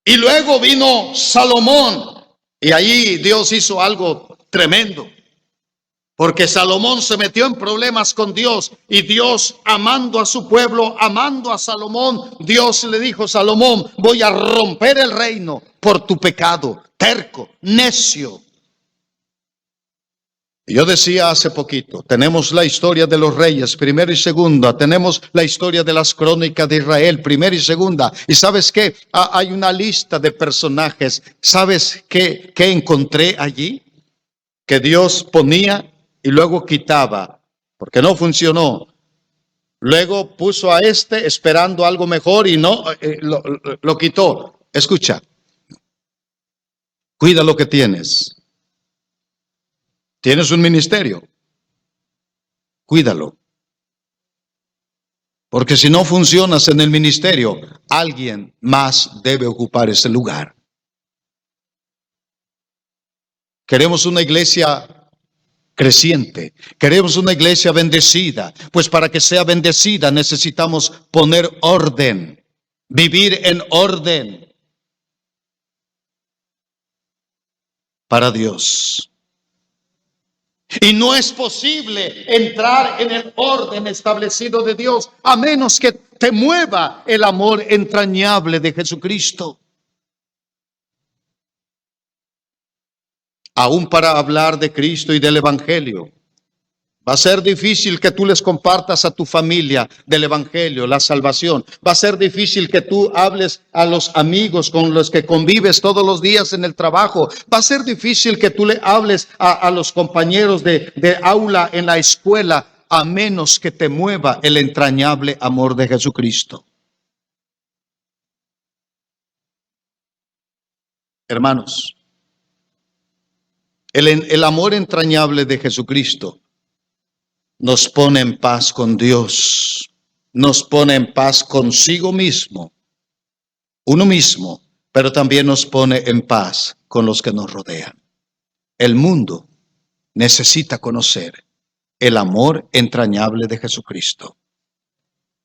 Y luego vino Salomón. Y ahí Dios hizo algo tremendo. Porque Salomón se metió en problemas con Dios. Y Dios, amando a su pueblo, amando a Salomón, Dios le dijo: Salomón, voy a romper el reino por tu pecado, terco, necio. Yo decía hace poquito, tenemos la historia de los reyes, primera y segunda, tenemos la historia de las crónicas de Israel, primera y segunda, y ¿sabes qué? Hay una lista de personajes. ¿Sabes qué encontré allí? Que Dios ponía y luego quitaba, porque no funcionó. Luego puso a este esperando algo mejor y no, lo quitó. Escucha, cuida lo que tienes. Tienes un ministerio, cuídalo. Porque si no funcionas en el ministerio, alguien más debe ocupar ese lugar. Queremos una iglesia creciente, queremos una iglesia bendecida. Pues para que sea bendecida necesitamos poner orden, vivir en orden para Dios. Y no es posible entrar en el orden establecido de Dios a menos que te mueva el amor entrañable de Jesucristo. Aún para hablar de Cristo y del Evangelio, va a ser difícil que tú les compartas a tu familia del Evangelio, la salvación. Va a ser difícil que tú hables a los amigos con los que convives todos los días en el trabajo. Va a ser difícil que tú le hables a los compañeros de aula en la escuela, a menos que te mueva el entrañable amor de Jesucristo. Hermanos, el amor entrañable de Jesucristo nos pone en paz con Dios, nos pone en paz consigo mismo, uno mismo, pero también nos pone en paz con los que nos rodean. El mundo necesita conocer el amor entrañable de Jesucristo.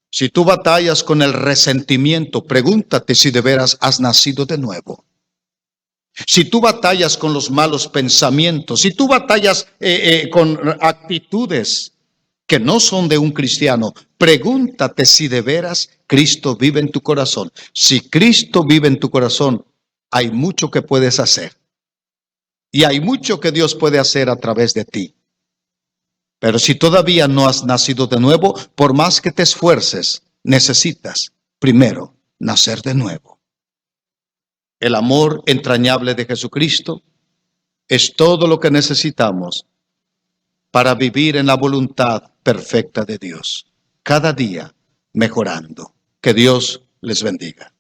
Si tú batallas con el resentimiento, pregúntate si de veras has nacido de nuevo. Si tú batallas con los malos pensamientos, si tú batallas con actitudes que no son de un cristiano, pregúntate si de veras Cristo vive en tu corazón. Si Cristo vive en tu corazón, hay mucho que puedes hacer. Y hay mucho que Dios puede hacer a través de ti. Pero si todavía no has nacido de nuevo, por más que te esfuerces, necesitas primero nacer de nuevo. El amor entrañable de Jesucristo es todo lo que necesitamos para vivir en la voluntad perfecta de Dios, cada día mejorando. Que Dios les bendiga.